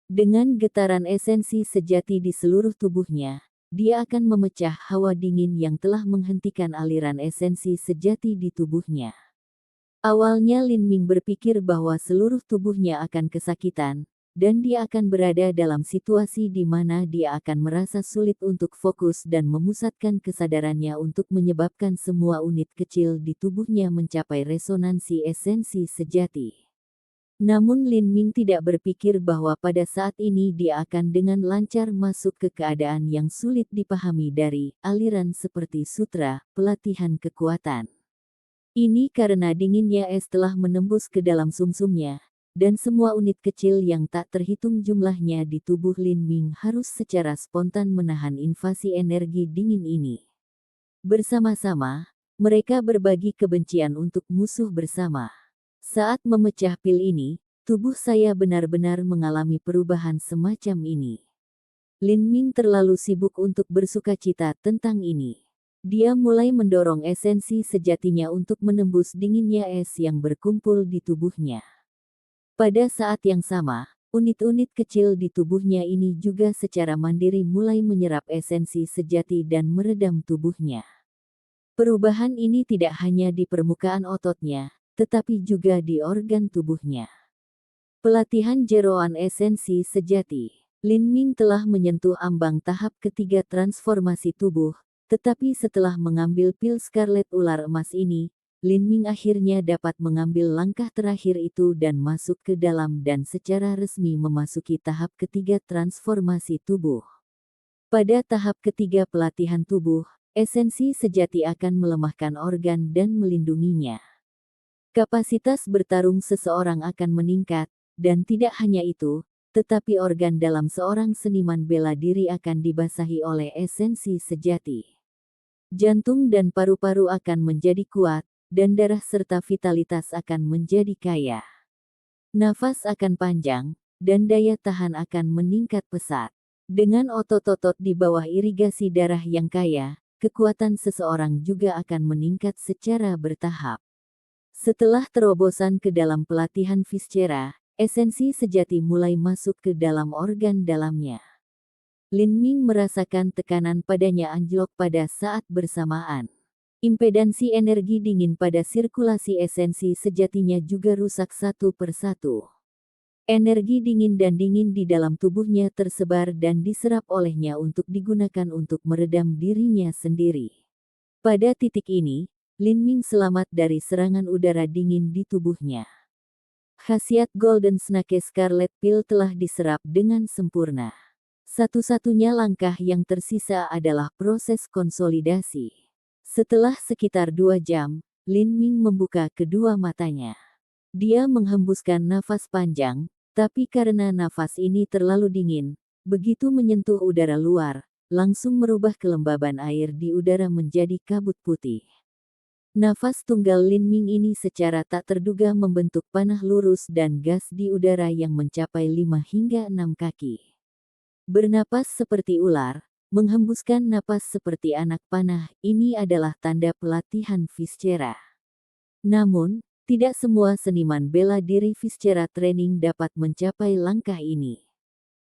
Dengan getaran esensi sejati di seluruh tubuhnya, dia akan memecah hawa dingin yang telah menghentikan aliran esensi sejati di tubuhnya. Awalnya Lin Ming berpikir bahwa seluruh tubuhnya akan kesakitan, dan dia akan berada dalam situasi di mana dia akan merasa sulit untuk fokus dan memusatkan kesadarannya untuk menyebabkan semua unit kecil di tubuhnya mencapai resonansi esensi sejati. Namun Lin Ming tidak berpikir bahwa pada saat ini dia akan dengan lancar masuk ke keadaan yang sulit dipahami dari aliran seperti sutra, pelatihan kekuatan. Ini karena dinginnya es telah menembus ke dalam sumsumnya, dan semua unit kecil yang tak terhitung jumlahnya di tubuh Lin Ming harus secara spontan menahan invasi energi dingin ini. Bersama-sama, mereka berbagi kebencian untuk musuh bersama. Saat memecah pil ini, tubuh saya benar-benar mengalami perubahan semacam ini. Lin Ming terlalu sibuk untuk bersukacita tentang ini. Dia mulai mendorong esensi sejatinya untuk menembus dinginnya es yang berkumpul di tubuhnya. Pada saat yang sama, unit-unit kecil di tubuhnya ini juga secara mandiri mulai menyerap esensi sejati dan meredam tubuhnya. Perubahan ini tidak hanya di permukaan ototnya, tetapi juga di organ tubuhnya. Pelatihan jeroan esensi sejati. Lin Ming telah menyentuh ambang tahap ketiga transformasi tubuh. Tetapi setelah mengambil pil Scarlet Ular Emas ini, Lin Ming akhirnya dapat mengambil langkah terakhir itu dan masuk ke dalam dan secara resmi memasuki tahap ketiga transformasi tubuh. Pada tahap ketiga pelatihan tubuh, esensi sejati akan melemahkan organ dan melindunginya. Kapasitas bertarung seseorang akan meningkat, dan tidak hanya itu, tetapi organ dalam seorang seniman bela diri akan dibasahi oleh esensi sejati. Jantung dan paru-paru akan menjadi kuat, dan darah serta vitalitas akan menjadi kaya. Nafas akan panjang, dan daya tahan akan meningkat pesat. Dengan otot-otot di bawah irigasi darah yang kaya, kekuatan seseorang juga akan meningkat secara bertahap. Setelah terobosan ke dalam pelatihan Viscera, esensi sejati mulai masuk ke dalam organ dalamnya. Lin Ming merasakan tekanan padanya anjlok pada saat bersamaan. Impedansi energi dingin pada sirkulasi esensi sejatinya juga rusak satu persatu. Energi dingin dan dingin di dalam tubuhnya tersebar dan diserap olehnya untuk digunakan untuk meredam dirinya sendiri. Pada titik ini, Lin Ming selamat dari serangan udara dingin di tubuhnya. Khasiat Golden Snake Scarlet Pill telah diserap dengan sempurna. Satu-satunya langkah yang tersisa adalah proses konsolidasi. Setelah sekitar 2 jam, Lin Ming membuka kedua matanya. Dia menghembuskan nafas panjang, tapi karena nafas ini terlalu dingin, begitu menyentuh udara luar, langsung merubah kelembaban air di udara menjadi kabut putih. Nafas tunggal Lin Ming ini secara tak terduga membentuk panah lurus dan gas di udara yang mencapai 5 hingga 6 kaki. Bernapas seperti ular, menghembuskan napas seperti anak panah, ini adalah tanda pelatihan Viscera. Namun, tidak semua seniman bela diri Viscera Training dapat mencapai langkah ini.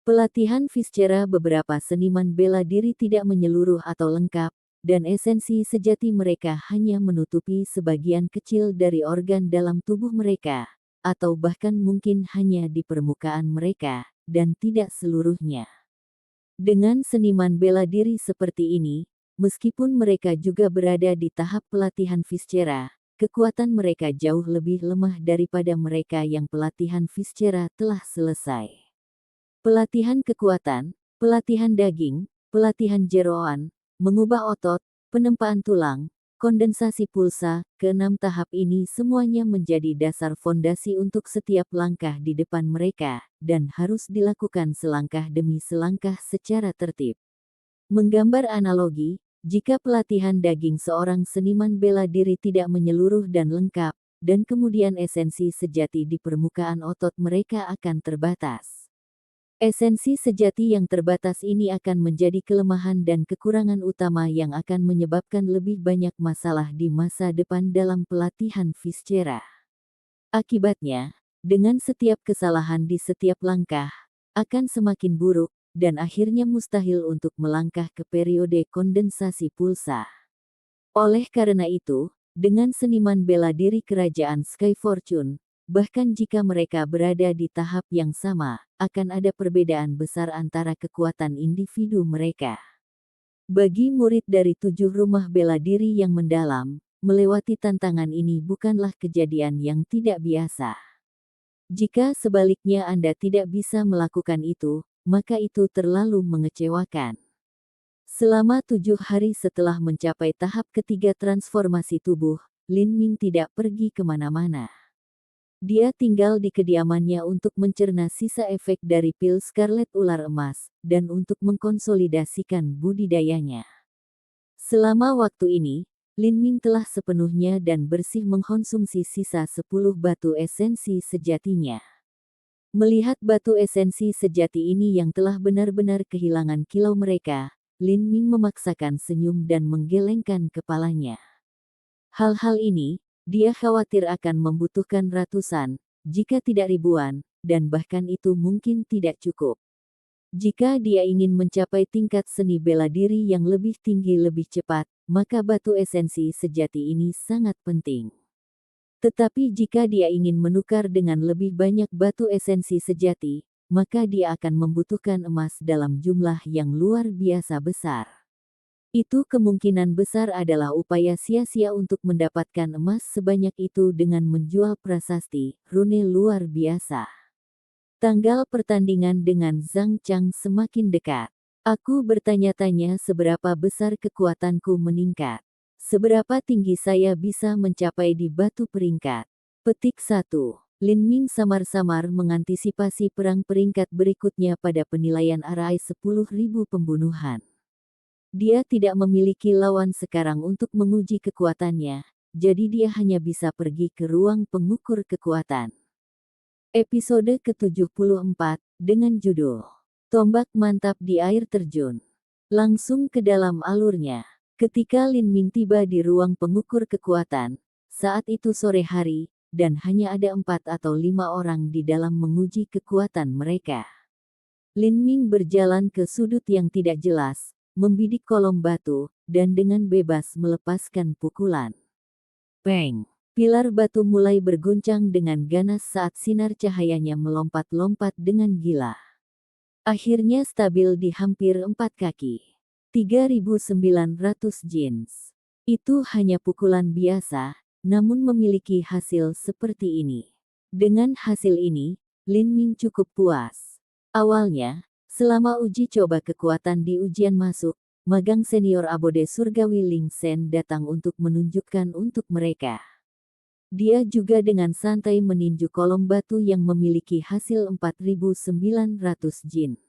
Pelatihan Viscera beberapa seniman bela diri tidak menyeluruh atau lengkap, dan esensi sejati mereka hanya menutupi sebagian kecil dari organ dalam tubuh mereka, atau bahkan mungkin hanya di permukaan mereka, dan tidak seluruhnya. Dengan seniman bela diri seperti ini, meskipun mereka juga berada di tahap pelatihan Viscera, kekuatan mereka jauh lebih lemah daripada mereka yang pelatihan Viscera telah selesai. Pelatihan kekuatan, pelatihan daging, pelatihan jeroan, mengubah otot, penempaan tulang, kondensasi pulsa, keenam tahap ini semuanya menjadi dasar fondasi untuk setiap langkah di depan mereka, dan harus dilakukan selangkah demi selangkah secara tertib. Menggambar analogi, jika pelatihan daging seorang seniman bela diri tidak menyeluruh dan lengkap, dan kemudian esensi sejati di permukaan otot mereka akan terbatas. Esensi sejati yang terbatas ini akan menjadi kelemahan dan kekurangan utama yang akan menyebabkan lebih banyak masalah di masa depan dalam pelatihan Viscera. Akibatnya, dengan setiap kesalahan di setiap langkah, akan semakin buruk, dan akhirnya mustahil untuk melangkah ke periode kondensasi pulsa. Oleh karena itu, dengan seniman bela diri kerajaan Sky Fortune, bahkan jika mereka berada di tahap yang sama, akan ada perbedaan besar antara kekuatan individu mereka. Bagi murid dari 7 rumah bela diri yang mendalam, melewati tantangan ini bukanlah kejadian yang tidak biasa. Jika sebaliknya Anda tidak bisa melakukan itu, maka itu terlalu mengecewakan. Selama 7 hari setelah mencapai tahap ketiga transformasi tubuh, Lin Ming tidak pergi kemana-mana. Dia tinggal di kediamannya untuk mencerna sisa efek dari pil Scarlet Ular Emas, dan untuk mengkonsolidasikan budidayanya. Selama waktu ini, Lin Ming telah sepenuhnya dan bersih mengkonsumsi sisa 10 batu esensi sejatinya. Melihat batu esensi sejati ini yang telah benar-benar kehilangan kilau mereka, Lin Ming memaksakan senyum dan menggelengkan kepalanya. Hal-hal ini, dia khawatir akan membutuhkan ratusan, jika tidak ribuan, dan bahkan itu mungkin tidak cukup. Jika dia ingin mencapai tingkat seni bela diri yang lebih tinggi lebih cepat, maka batu esensi sejati ini sangat penting. Tetapi jika dia ingin menukar dengan lebih banyak batu esensi sejati, maka dia akan membutuhkan emas dalam jumlah yang luar biasa besar. Itu kemungkinan besar adalah upaya sia-sia untuk mendapatkan emas sebanyak itu dengan menjual prasasti, rune luar biasa. Tanggal pertandingan dengan Zhang Chang semakin dekat. Aku bertanya-tanya seberapa besar kekuatanku meningkat. Seberapa tinggi saya bisa mencapai di batu peringkat. Petik 1. Lin Ming samar-samar mengantisipasi perang peringkat berikutnya pada penilaian RI 10.000 pembunuhan. Dia tidak memiliki lawan sekarang untuk menguji kekuatannya, jadi dia hanya bisa pergi ke ruang pengukur kekuatan. Episode ke-74, dengan judul Tombak Mantap di Air Terjun. Langsung ke dalam alurnya. Ketika Lin Ming tiba di ruang pengukur kekuatan, saat itu sore hari, dan hanya ada 4 atau 5 orang di dalam menguji kekuatan mereka. Lin Ming berjalan ke sudut yang tidak jelas, membidik kolom batu, dan dengan bebas melepaskan pukulan. Bang! Pilar batu mulai berguncang dengan ganas saat sinar cahayanya melompat-lompat dengan gila. Akhirnya stabil di hampir 4 kaki. 3.900 jins. Itu hanya pukulan biasa, namun memiliki hasil seperti ini. Dengan hasil ini, Lin Ming cukup puas. Awalnya, selama uji coba kekuatan di ujian masuk, magang senior abode surgawi Ling Sen datang untuk menunjukkan untuk mereka. Dia juga dengan santai meninju kolom batu yang memiliki hasil 4.900 jin.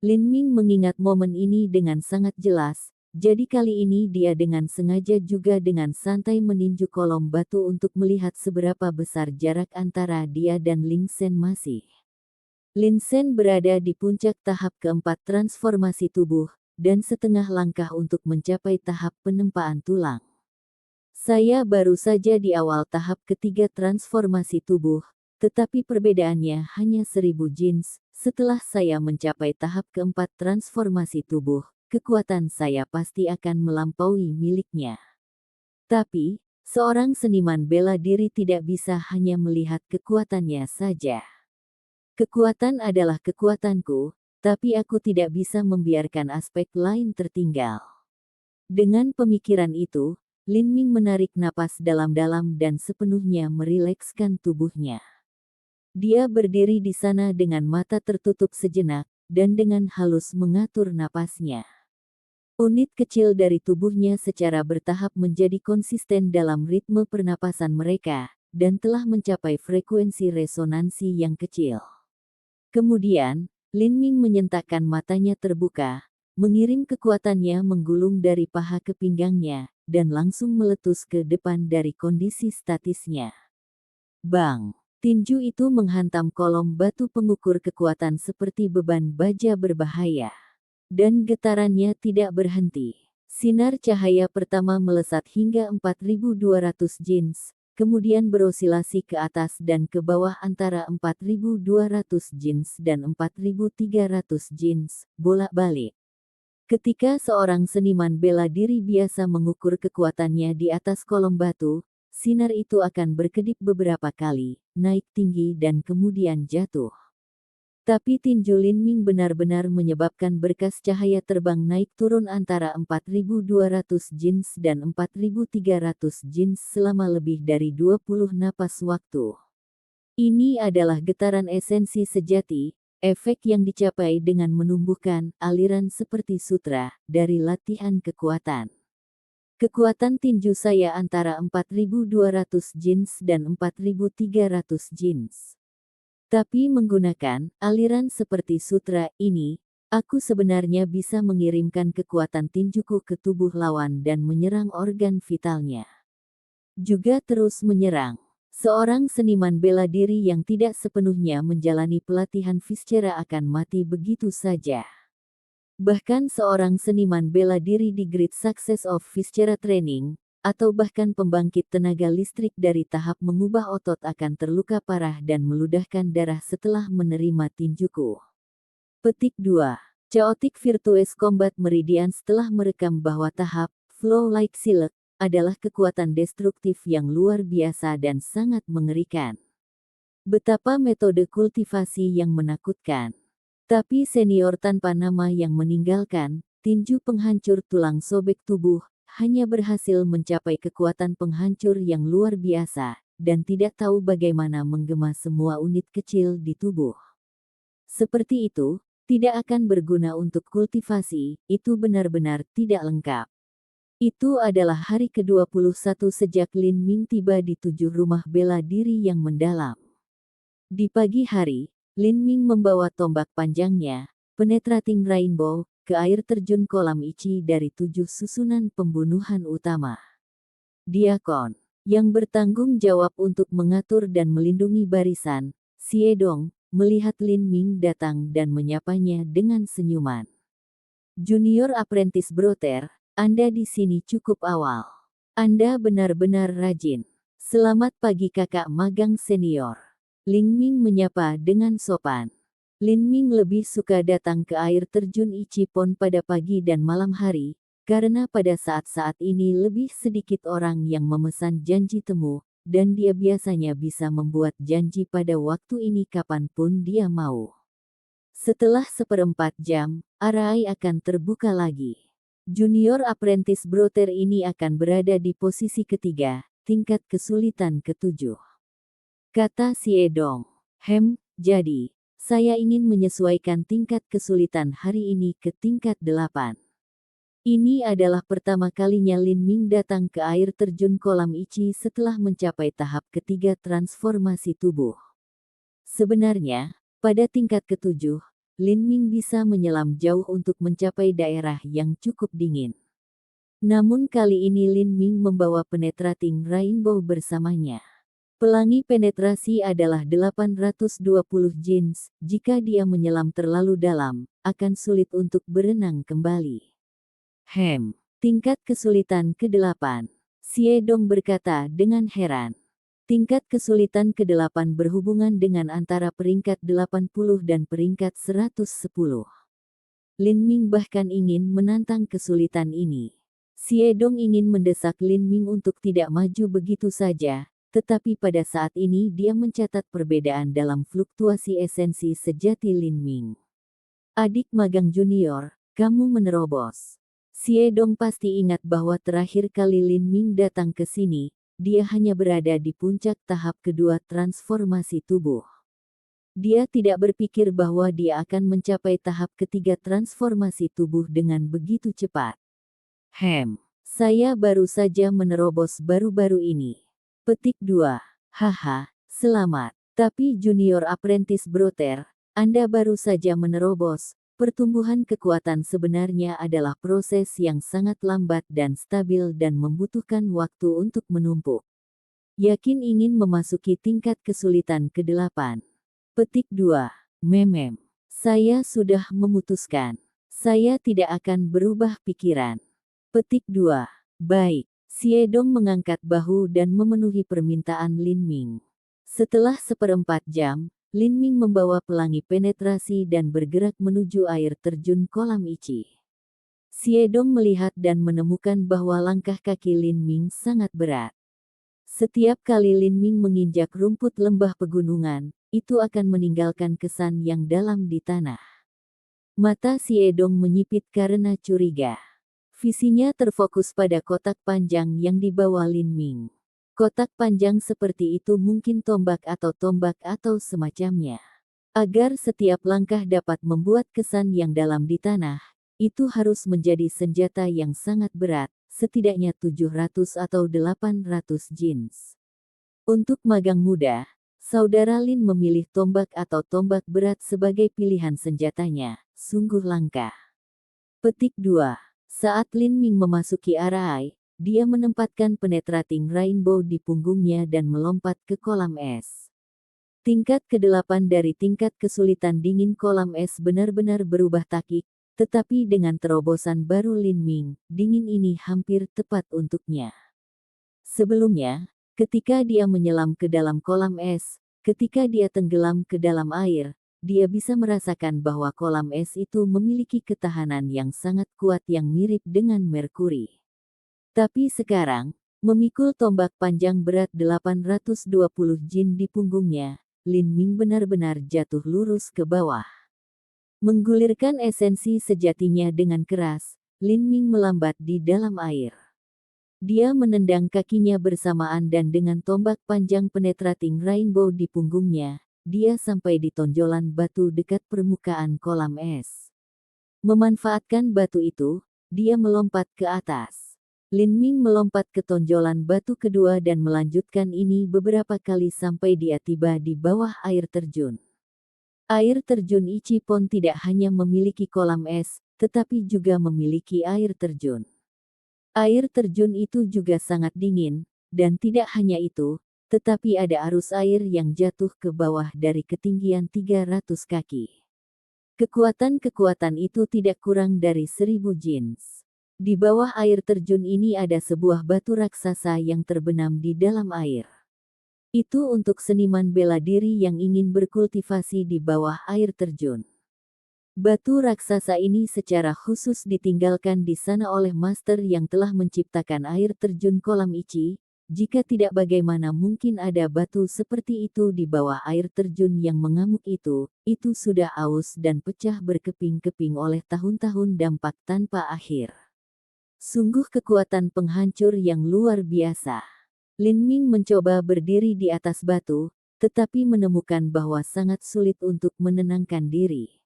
Lin Ming mengingat momen ini dengan sangat jelas, jadi kali ini dia dengan sengaja juga dengan santai meninju kolom batu untuk melihat seberapa besar jarak antara dia dan Ling Sen masih. Lin Sen berada di puncak tahap keempat transformasi tubuh, dan setengah langkah untuk mencapai tahap penempaan tulang. Saya baru saja di awal tahap ketiga transformasi tubuh, tetapi perbedaannya hanya 1000 jins. Setelah saya mencapai tahap keempat transformasi tubuh, kekuatan saya pasti akan melampaui miliknya. Tapi, seorang seniman bela diri tidak bisa hanya melihat kekuatannya saja. Kekuatan adalah kekuatanku, tapi aku tidak bisa membiarkan aspek lain tertinggal. Dengan pemikiran itu, Lin Ming menarik napas dalam-dalam dan sepenuhnya merilekskan tubuhnya. Dia berdiri di sana dengan mata tertutup sejenak, dan dengan halus mengatur napasnya. Unit kecil dari tubuhnya secara bertahap menjadi konsisten dalam ritme pernapasan mereka, dan telah mencapai frekuensi resonansi yang kecil. Kemudian, Lin Ming menyentakkan matanya terbuka, mengirim kekuatannya menggulung dari paha ke pinggangnya, dan langsung meletus ke depan dari kondisi statisnya. Bang! Tinju itu menghantam kolom batu pengukur kekuatan seperti beban baja berbahaya. Dan getarannya tidak berhenti. Sinar cahaya pertama melesat hingga 4.200 jins, kemudian berosilasi ke atas dan ke bawah antara 4.200 jins dan 4.300 jins, bolak-balik. Ketika seorang seniman bela diri biasa mengukur kekuatannya di atas kolom batu, sinar itu akan berkedip beberapa kali, naik tinggi dan kemudian jatuh. Tapi tinju Lin Ming benar-benar menyebabkan berkas cahaya terbang naik turun antara 4.200 jins dan 4.300 jins selama lebih dari 20 napas waktu. Ini adalah getaran esensi sejati, efek yang dicapai dengan menumbuhkan aliran seperti sutra dari latihan kekuatan. Kekuatan tinju saya antara 4.200 jins dan 4.300 jins. Tapi menggunakan aliran seperti sutra ini, aku sebenarnya bisa mengirimkan kekuatan tinjuku ke tubuh lawan dan menyerang organ vitalnya. Juga terus menyerang. Seorang seniman bela diri yang tidak sepenuhnya menjalani pelatihan Viscera akan mati begitu saja. Bahkan seorang seniman bela diri di Great Success of Viscera Training, atau bahkan pembangkit tenaga listrik dari tahap mengubah otot akan terluka parah dan meludahkan darah setelah menerima tinjuku. Petik 2. Chaotic Virtuous Combat Meridians telah merekam bahwa tahap Flow Like Silk adalah kekuatan destruktif yang luar biasa dan sangat mengerikan. Betapa metode kultivasi yang menakutkan. Tapi senior tanpa nama yang meninggalkan, tinju penghancur tulang sobek tubuh, hanya berhasil mencapai kekuatan penghancur yang luar biasa, dan tidak tahu bagaimana menggema semua unit kecil di tubuh. Seperti itu, tidak akan berguna untuk kultivasi, itu benar-benar tidak lengkap. Itu adalah hari ke-21 sejak Lin Ming tiba di 7 rumah bela diri yang mendalam. Di pagi hari, Lin Ming membawa tombak panjangnya, Penetrating Rainbow, ke air terjun kolam Ichi dari 7 susunan pembunuhan utama. Diakon, yang bertanggung jawab untuk mengatur dan melindungi barisan, Xie Dong, melihat Lin Ming datang dan menyapanya dengan senyuman. Junior Apprentice Brother, Anda di sini cukup awal. Anda benar-benar rajin. Selamat pagi kakak magang senior. Lin Ming menyapa dengan sopan. Lin Ming lebih suka datang ke air terjun Ichipon pada pagi dan malam hari, karena pada saat-saat ini lebih sedikit orang yang memesan janji temu, dan dia biasanya bisa membuat janji pada waktu ini kapanpun dia mau. Setelah 1/4 jam, arai akan terbuka lagi. Junior Apprentice Brother ini akan berada di posisi ketiga, tingkat kesulitan ke-7. Kata Xie Dong. Jadi, saya ingin menyesuaikan tingkat kesulitan hari ini ke tingkat 8. Ini adalah pertama kalinya Lin Ming datang ke air terjun kolam Ichi setelah mencapai tahap ketiga transformasi tubuh. Sebenarnya, pada tingkat ke-7, Lin Ming bisa menyelam jauh untuk mencapai daerah yang cukup dingin. Namun kali ini Lin Ming membawa Penetrating Rainbow bersamanya. Pelangi penetrasi adalah 820 jins, jika dia menyelam terlalu dalam, akan sulit untuk berenang kembali. Tingkat kesulitan ke-8. Xie Dong berkata dengan heran. Tingkat kesulitan ke-8 berhubungan dengan antara peringkat 80 dan peringkat 110. Lin Ming bahkan ingin menantang kesulitan ini. Xie Dong ingin mendesak Lin Ming untuk tidak maju begitu saja, tetapi pada saat ini dia mencatat perbedaan dalam fluktuasi esensi sejati Lin Ming. Adik magang junior, kamu menerobos. Xie Dong pasti ingat bahwa terakhir kali Lin Ming datang ke sini, dia hanya berada di puncak tahap kedua transformasi tubuh. Dia tidak berpikir bahwa dia akan mencapai tahap ketiga transformasi tubuh dengan begitu cepat. Saya baru saja menerobos baru-baru ini. Petik 2. Haha, selamat. Tapi Junior Apprentice Brother, Anda baru saja menerobos. Pertumbuhan kekuatan sebenarnya adalah proses yang sangat lambat dan stabil dan membutuhkan waktu untuk menumpuk. Yakin ingin memasuki tingkat kesulitan ke-8. Petik 2. Memem. Saya sudah memutuskan. Saya tidak akan berubah pikiran. Petik 2. Baik. Xiedong mengangkat bahu dan memenuhi permintaan Lin Ming. Setelah 1/4 jam, Lin Ming membawa pelangi penetrasi dan bergerak menuju air terjun kolam Ichi. Xiedong melihat dan menemukan bahwa langkah kaki Lin Ming sangat berat. Setiap kali Lin Ming menginjak rumput lembah pegunungan, itu akan meninggalkan kesan yang dalam di tanah. Mata Xiedong menyipit karena curiga. Visinya terfokus pada kotak panjang yang dibawa Lin Ming. Kotak panjang seperti itu mungkin tombak atau semacamnya. Agar setiap langkah dapat membuat kesan yang dalam di tanah, itu harus menjadi senjata yang sangat berat, setidaknya 700 atau 800 jins. Untuk magang muda, saudara Lin memilih tombak berat sebagai pilihan senjatanya, sungguh langka. Petik 2. Saat Lin Ming memasuki arai, dia menempatkan penetrating rainbow di punggungnya dan melompat ke kolam es. Tingkat ke-8 dari tingkat kesulitan dingin kolam es benar-benar berubah takik, tetapi dengan terobosan baru Lin Ming, dingin ini hampir tepat untuknya. Sebelumnya, ketika dia menyelam ke dalam kolam es, ketika dia tenggelam ke dalam air, dia bisa merasakan bahwa kolam es itu memiliki ketahanan yang sangat kuat yang mirip dengan merkuri. Tapi sekarang, memikul tombak panjang berat 820 jin di punggungnya, Lin Ming benar-benar jatuh lurus ke bawah. Menggulirkan esensi sejatinya dengan keras, Lin Ming melambat di dalam air. Dia menendang kakinya bersamaan dan dengan tombak panjang penetrating rainbow di punggungnya, dia sampai di tonjolan batu dekat permukaan kolam es. Memanfaatkan batu itu, dia melompat ke atas. Lin Ming melompat ke tonjolan batu kedua dan melanjutkan ini beberapa kali sampai dia tiba di bawah air terjun. Air terjun Ichipon tidak hanya memiliki kolam es, tetapi juga memiliki air terjun. Air terjun itu juga sangat dingin, dan tidak hanya itu, tetapi ada arus air yang jatuh ke bawah dari ketinggian 300 kaki. Kekuatan itu tidak kurang dari 1000 jins. Di bawah air terjun ini ada sebuah batu raksasa yang terbenam di dalam air. Itu untuk seniman bela diri yang ingin berkultivasi di bawah air terjun. Batu raksasa ini secara khusus ditinggalkan di sana oleh master yang telah menciptakan air terjun kolam Ichi. Jika tidak, bagaimana mungkin ada batu seperti itu di bawah air terjun yang mengamuk itu sudah aus dan pecah berkeping-keping oleh tahun-tahun dampak tanpa akhir. Sungguh kekuatan penghancur yang luar biasa. Lin Ming mencoba berdiri di atas batu, tetapi menemukan bahwa sangat sulit untuk menenangkan diri.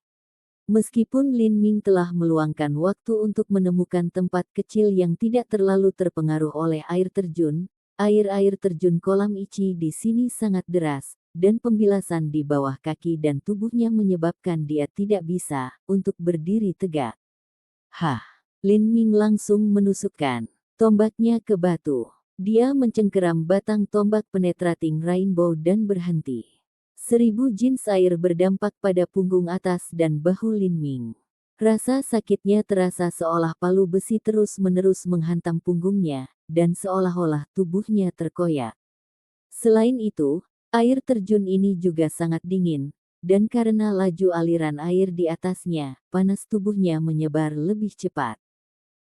Meskipun Lin Ming telah meluangkan waktu untuk menemukan tempat kecil yang tidak terlalu terpengaruh oleh air terjun, air terjun kolam Ichi di sini sangat deras, dan pembilasan di bawah kaki dan tubuhnya menyebabkan dia tidak bisa untuk berdiri tegak. Hah! Lin Ming langsung menusukkan tombaknya ke batu. Dia mencengkeram batang tombak penetrating rainbow dan berhenti. 1000 jins air berdampak pada punggung atas dan bahu Lin Ming. Rasa sakitnya terasa seolah palu besi terus-menerus menghantam punggungnya, dan seolah-olah tubuhnya terkoyak. Selain itu, air terjun ini juga sangat dingin, dan karena laju aliran air di atasnya, panas tubuhnya menyebar lebih cepat.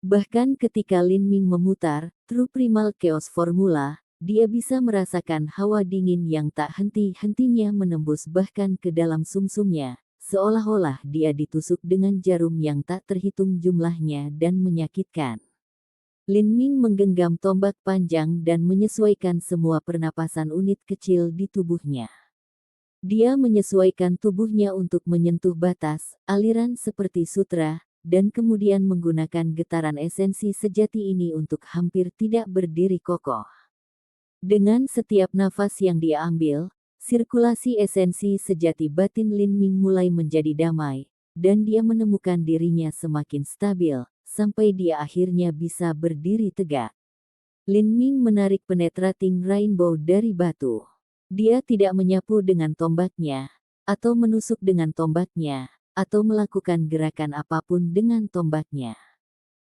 Bahkan ketika Lin Ming memutar True Primal Chaos Formula, dia bisa merasakan hawa dingin yang tak henti-hentinya menembus bahkan ke dalam sumsumnya, seolah-olah dia ditusuk dengan jarum yang tak terhitung jumlahnya dan menyakitkan. Lin Ming menggenggam tombak panjang dan menyesuaikan semua pernapasan unit kecil di tubuhnya. Dia menyesuaikan tubuhnya untuk menyentuh batas, aliran seperti sutra, dan kemudian menggunakan getaran esensi sejati ini untuk hampir tidak berdiri kokoh. Dengan setiap nafas yang dia ambil, sirkulasi esensi sejati batin Lin Ming mulai menjadi damai, dan dia menemukan dirinya semakin stabil, sampai dia akhirnya bisa berdiri tegak. Lin Ming menarik penetrating rainbow dari batu. Dia tidak menyapu dengan tombaknya, atau menusuk dengan tombaknya, atau melakukan gerakan apapun dengan tombaknya.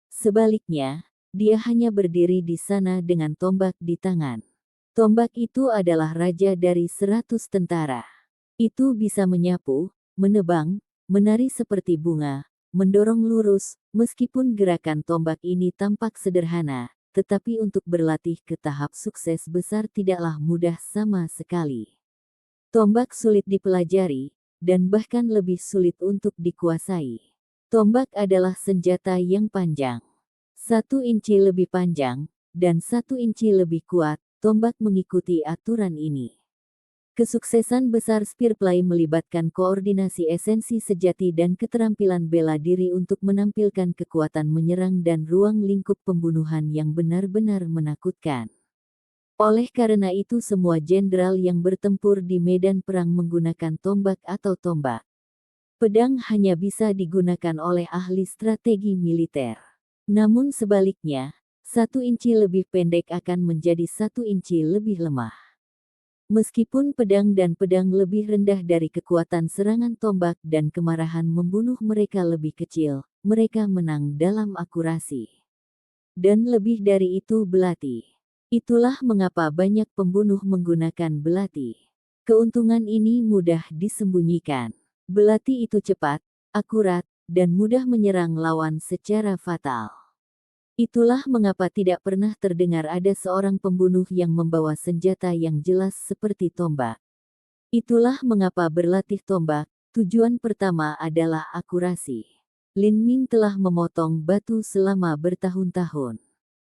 Sebaliknya, dia hanya berdiri di sana dengan tombak di tangan. Tombak itu adalah raja dari 100 tentara. Itu bisa menyapu, menebang, menari seperti bunga, mendorong lurus, meskipun gerakan tombak ini tampak sederhana. Tetapi untuk berlatih ke tahap sukses besar tidaklah mudah sama sekali. Tombak sulit dipelajari, dan bahkan lebih sulit untuk dikuasai. Tombak adalah senjata yang panjang. 1 inci lebih panjang, dan 1 inci lebih kuat, tombak mengikuti aturan ini. Kesuksesan besar Spearplay melibatkan koordinasi esensi sejati dan keterampilan bela diri untuk menampilkan kekuatan menyerang dan ruang lingkup pembunuhan yang benar-benar menakutkan. Oleh karena itu semua jenderal yang bertempur di medan perang menggunakan tombak atau tombak. Pedang hanya bisa digunakan oleh ahli strategi militer. Namun sebaliknya, 1 inci lebih pendek akan menjadi 1 inci lebih lemah. Meskipun pedang dan pedang lebih rendah dari kekuatan serangan tombak dan kemarahan membunuh mereka lebih kecil, mereka menang dalam akurasi. Dan lebih dari itu belati. Itulah mengapa banyak pembunuh menggunakan belati. Keuntungan ini mudah disembunyikan. Belati itu cepat, akurat, dan mudah menyerang lawan secara fatal. Itulah mengapa tidak pernah terdengar ada seorang pembunuh yang membawa senjata yang jelas seperti tombak. Itulah mengapa berlatih tombak, tujuan pertama adalah akurasi. Lin Ming telah memotong batu selama bertahun-tahun.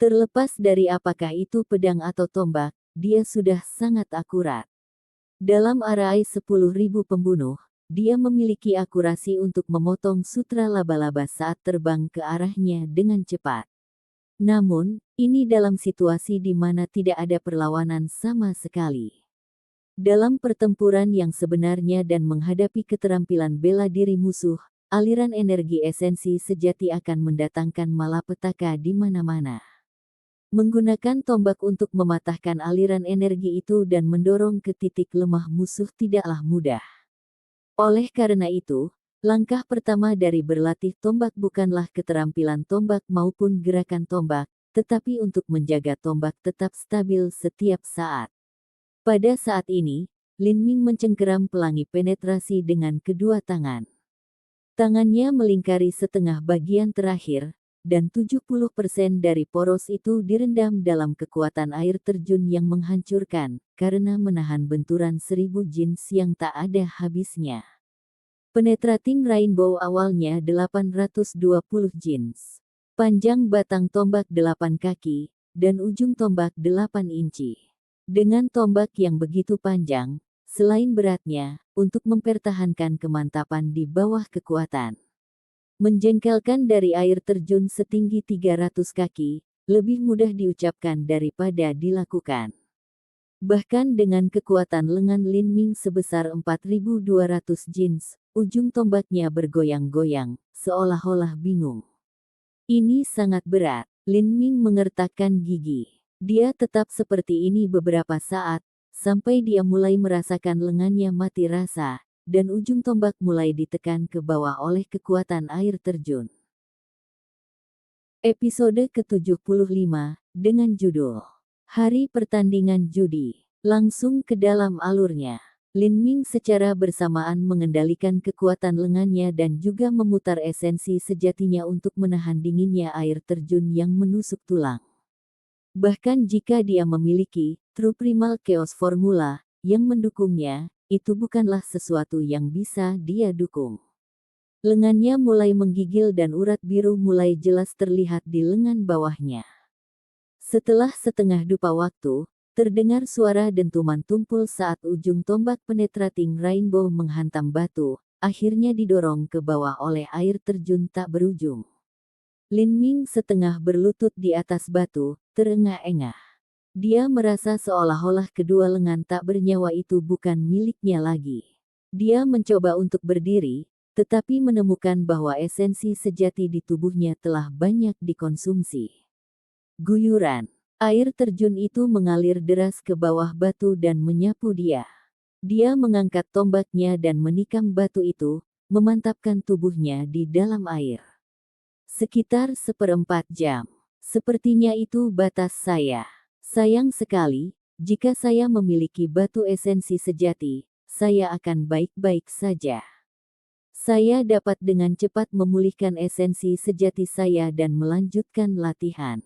Terlepas dari apakah itu pedang atau tombak, dia sudah sangat akurat. Dalam arai 10.000 pembunuh, dia memiliki akurasi untuk memotong sutra laba-laba saat terbang ke arahnya dengan cepat. Namun, ini dalam situasi di mana tidak ada perlawanan sama sekali. Dalam pertempuran yang sebenarnya dan menghadapi keterampilan bela diri musuh, aliran energi esensi sejati akan mendatangkan malapetaka di mana-mana. Menggunakan tombak untuk mematahkan aliran energi itu dan mendorong ke titik lemah musuh tidaklah mudah. Oleh karena itu, langkah pertama dari berlatih tombak bukanlah keterampilan tombak maupun gerakan tombak, tetapi untuk menjaga tombak tetap stabil setiap saat. Pada saat ini, Lin Ming mencengkeram pelangi penetrasi dengan kedua tangan. Tangannya melingkari setengah bagian terakhir, dan 70% dari poros itu direndam dalam kekuatan air terjun yang menghancurkan, karena menahan benturan 1000 jins yang tak ada habisnya. Penetrating rainbow awalnya 820 jins. Panjang batang tombak 8 kaki, dan ujung tombak 8 inci. Dengan tombak yang begitu panjang, selain beratnya, untuk mempertahankan kemantapan di bawah kekuatan. Menjengkelkan dari air terjun setinggi 300 kaki, lebih mudah diucapkan daripada dilakukan. Bahkan dengan kekuatan lengan Lin Ming sebesar 4.200 jins, ujung tombaknya bergoyang-goyang, seolah-olah bingung. Ini sangat berat. Lin Ming mengertakkan gigi. Dia tetap seperti ini beberapa saat, sampai dia mulai merasakan lengannya mati rasa, dan ujung tombak mulai ditekan ke bawah oleh kekuatan air terjun. Episode ke-75, dengan judul Hari Pertandingan Judi. Langsung ke dalam alurnya. Lin Ming secara bersamaan mengendalikan kekuatan lengannya dan juga memutar esensi sejatinya untuk menahan dinginnya air terjun yang menusuk tulang. Bahkan jika dia memiliki True Primal Chaos Formula yang mendukungnya, itu bukanlah sesuatu yang bisa dia dukung. Lengannya mulai menggigil dan urat biru mulai jelas terlihat di lengan bawahnya. Setelah setengah dupa waktu, terdengar suara dentuman tumpul saat ujung tombak penetrating rainbow menghantam batu, akhirnya didorong ke bawah oleh air terjun tak berujung. Lin Ming setengah berlutut di atas batu, terengah-engah. Dia merasa seolah-olah kedua lengan tak bernyawa itu bukan miliknya lagi. Dia mencoba untuk berdiri, tetapi menemukan bahwa esensi sejati di tubuhnya telah banyak dikonsumsi. Guyuran. Air terjun itu mengalir deras ke bawah batu dan menyapu dia. Dia mengangkat tombaknya dan menikam batu itu, memantapkan tubuhnya di dalam air. Sekitar 1/4 jam. Sepertinya itu batas saya. Sayang sekali, jika saya memiliki batu esensi sejati, saya akan baik-baik saja. Saya dapat dengan cepat memulihkan esensi sejati saya dan melanjutkan latihan.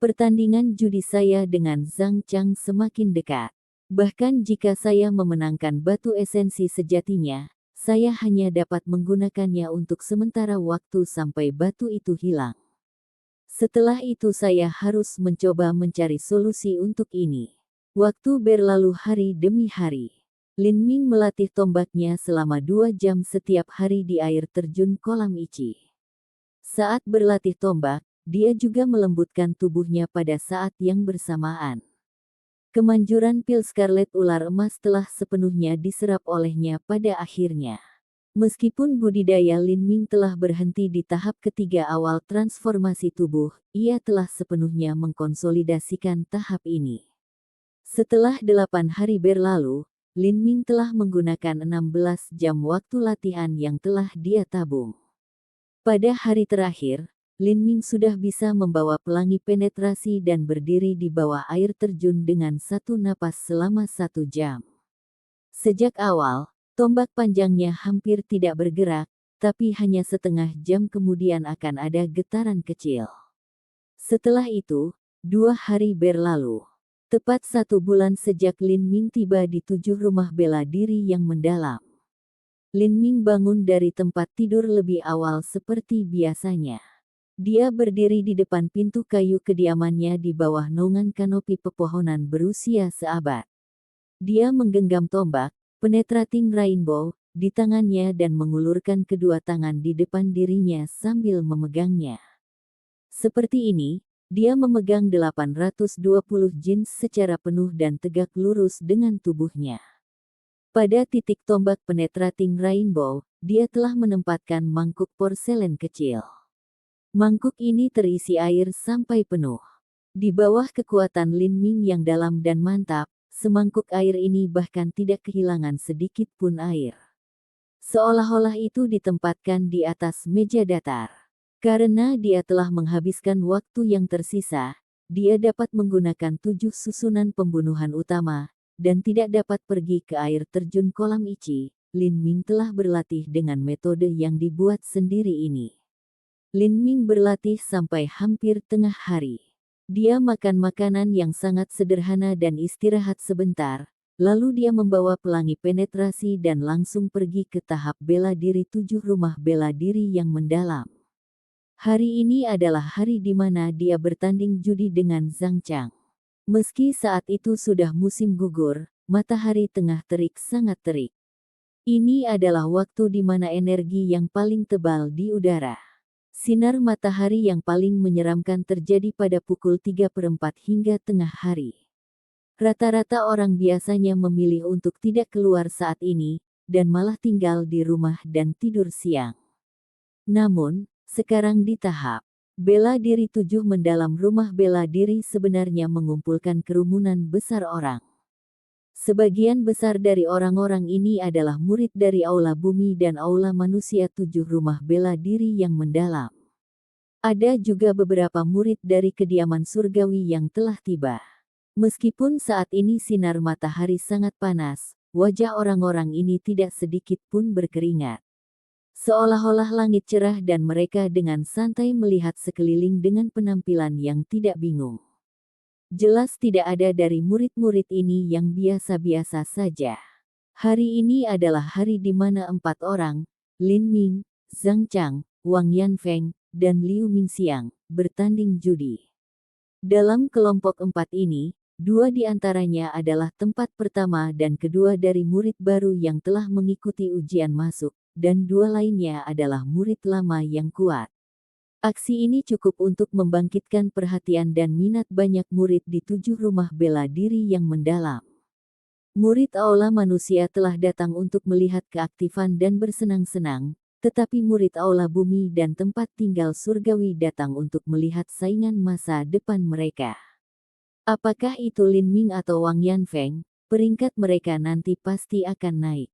Pertandingan judi saya dengan Zhang Chang semakin dekat. Bahkan jika saya memenangkan batu esensi sejatinya, saya hanya dapat menggunakannya untuk sementara waktu sampai batu itu hilang. Setelah itu saya harus mencoba mencari solusi untuk ini. Waktu berlalu hari demi hari. Lin Ming melatih tombaknya selama 2 jam setiap hari di air terjun kolam Ichi. Saat berlatih tombak, dia juga melembutkan tubuhnya pada saat yang bersamaan. Kemanjuran pil Scarlet Ular Emas telah sepenuhnya diserap olehnya pada akhirnya. Meskipun budidaya Lin Ming telah berhenti di tahap ketiga awal transformasi tubuh, ia telah sepenuhnya mengkonsolidasikan tahap ini. Setelah 8 hari berlalu, Lin Ming telah menggunakan 16 jam waktu latihan yang telah dia tabung. Pada hari terakhir, Lin Ming sudah bisa membawa pelangi penetrasi dan berdiri di bawah air terjun dengan satu napas selama 1 jam. Sejak awal, tombak panjangnya hampir tidak bergerak, tapi hanya setengah jam kemudian akan ada getaran kecil. Setelah itu, 2 hari berlalu. Tepat 1 bulan sejak Lin Ming tiba di 7 rumah bela diri yang mendalam. Lin Ming bangun dari tempat tidur lebih awal seperti biasanya. Dia berdiri di depan pintu kayu kediamannya di bawah naungan kanopi pepohonan berusia seabad. Dia menggenggam tombak, Penetrating Rainbow, di tangannya dan mengulurkan kedua tangan di depan dirinya sambil memegangnya. Seperti ini, dia memegang 820 jin secara penuh dan tegak lurus dengan tubuhnya. Pada titik tombak Penetrating Rainbow, dia telah menempatkan mangkuk porselen kecil. Mangkuk ini terisi air sampai penuh. Di bawah kekuatan Lin Ming yang dalam dan mantap, semangkuk air ini bahkan tidak kehilangan sedikit pun air. Seolah-olah itu ditempatkan di atas meja datar. Karena dia telah menghabiskan waktu yang tersisa, dia dapat menggunakan 7 susunan pembunuhan utama, dan tidak dapat pergi ke air terjun kolam Ichi. Lin Ming telah berlatih dengan metode yang dibuat sendiri ini. Lin Ming berlatih sampai hampir tengah hari. Dia makan makanan yang sangat sederhana dan istirahat sebentar, lalu dia membawa pelangi penetrasi dan langsung pergi ke tahap bela diri 7 rumah bela diri yang mendalam. Hari ini adalah hari di mana dia bertanding judi dengan Zhang Chang. Meski saat itu sudah musim gugur, matahari tengah terik sangat terik. Ini adalah waktu di mana energi yang paling tebal di udara. Sinar matahari yang paling menyeramkan terjadi pada pukul 3/4 hingga tengah hari. Rata-rata orang biasanya memilih untuk tidak keluar saat ini, dan malah tinggal di rumah dan tidur siang. Namun, sekarang di tahap bela diri 7 mendalam rumah bela diri sebenarnya mengumpulkan kerumunan besar orang. Sebagian besar dari orang-orang ini adalah murid dari Aula Bumi dan Aula Manusia 7 rumah bela diri yang mendalam. Ada juga beberapa murid dari kediaman surgawi yang telah tiba. Meskipun saat ini sinar matahari sangat panas, wajah orang-orang ini tidak sedikit pun berkeringat. Seolah-olah langit cerah dan mereka dengan santai melihat sekeliling dengan penampilan yang tidak bingung. Jelas tidak ada dari murid-murid ini yang biasa-biasa saja. Hari ini adalah hari di mana 4 orang, Lin Ming, Zhang Chang, Wang Yanfeng, dan Liu Mingxiang, bertanding judi. Dalam kelompok 4 ini, 2 di antaranya adalah tempat pertama dan kedua dari murid baru yang telah mengikuti ujian masuk, dan 2 lainnya adalah murid lama yang kuat. Aksi ini cukup untuk membangkitkan perhatian dan minat banyak murid di 7 rumah bela diri yang mendalam. Murid Aula Manusia telah datang untuk melihat keaktifan dan bersenang-senang, tetapi murid Aula Bumi dan tempat tinggal surgawi datang untuk melihat saingan masa depan mereka. Apakah itu Lin Ming atau Wang Yanfeng, peringkat mereka nanti pasti akan naik.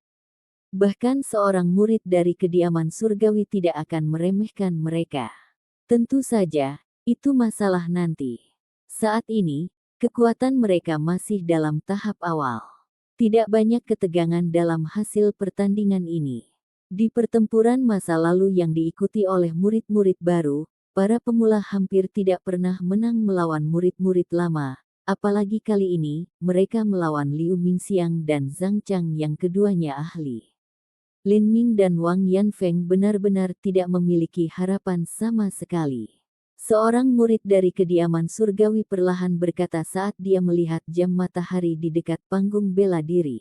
Bahkan seorang murid dari kediaman surgawi tidak akan meremehkan mereka. Tentu saja, itu masalah nanti. Saat ini, kekuatan mereka masih dalam tahap awal. Tidak banyak ketegangan dalam hasil pertandingan ini. Di pertempuran masa lalu yang diikuti oleh murid-murid baru, para pemula hampir tidak pernah menang melawan murid-murid lama. Apalagi kali ini, mereka melawan Liu Mingxiang dan Zhang Chang yang keduanya ahli. Lin Ming dan Wang Yanfeng benar-benar tidak memiliki harapan sama sekali. Seorang murid dari kediaman surgawi perlahan berkata saat dia melihat jam matahari di dekat panggung bela diri.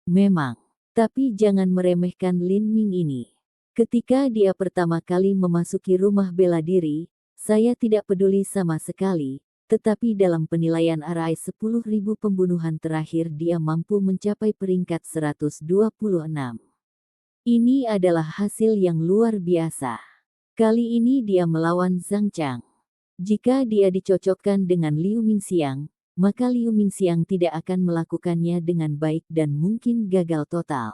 Memang, tapi jangan meremehkan Lin Ming ini. Ketika dia pertama kali memasuki rumah bela diri, saya tidak peduli sama sekali, tetapi dalam penilaian RI 10.000 pembunuhan terakhir dia mampu mencapai peringkat 126. Ini adalah hasil yang luar biasa. Kali ini dia melawan Zhang Chang. Jika dia dicocokkan dengan Liu Mingxiang, maka Liu Mingxiang tidak akan melakukannya dengan baik dan mungkin gagal total.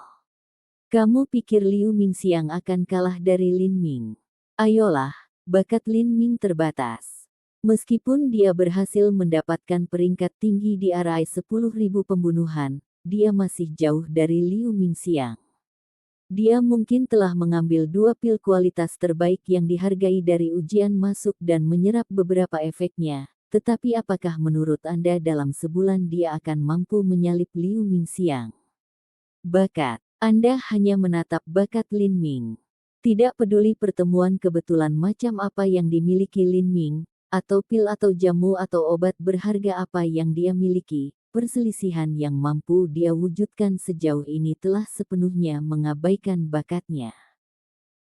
Kamu pikir Liu Mingxiang akan kalah dari Lin Ming? Ayolah, bakat Lin Ming terbatas. Meskipun dia berhasil mendapatkan peringkat tinggi di RI 10.000 pembunuhan, dia masih jauh dari Liu Mingxiang. Dia mungkin telah mengambil 2 pil kualitas terbaik yang dihargai dari ujian masuk dan menyerap beberapa efeknya, tetapi apakah menurut Anda dalam sebulan dia akan mampu menyalip Liu Mingxiang? Bakat. Anda hanya menatap bakat Lin Ming. Tidak peduli pertemuan kebetulan macam apa yang dimiliki Lin Ming, atau pil atau jamu atau obat berharga apa yang dia miliki. Perselisihan yang mampu dia wujudkan sejauh ini telah sepenuhnya mengabaikan bakatnya.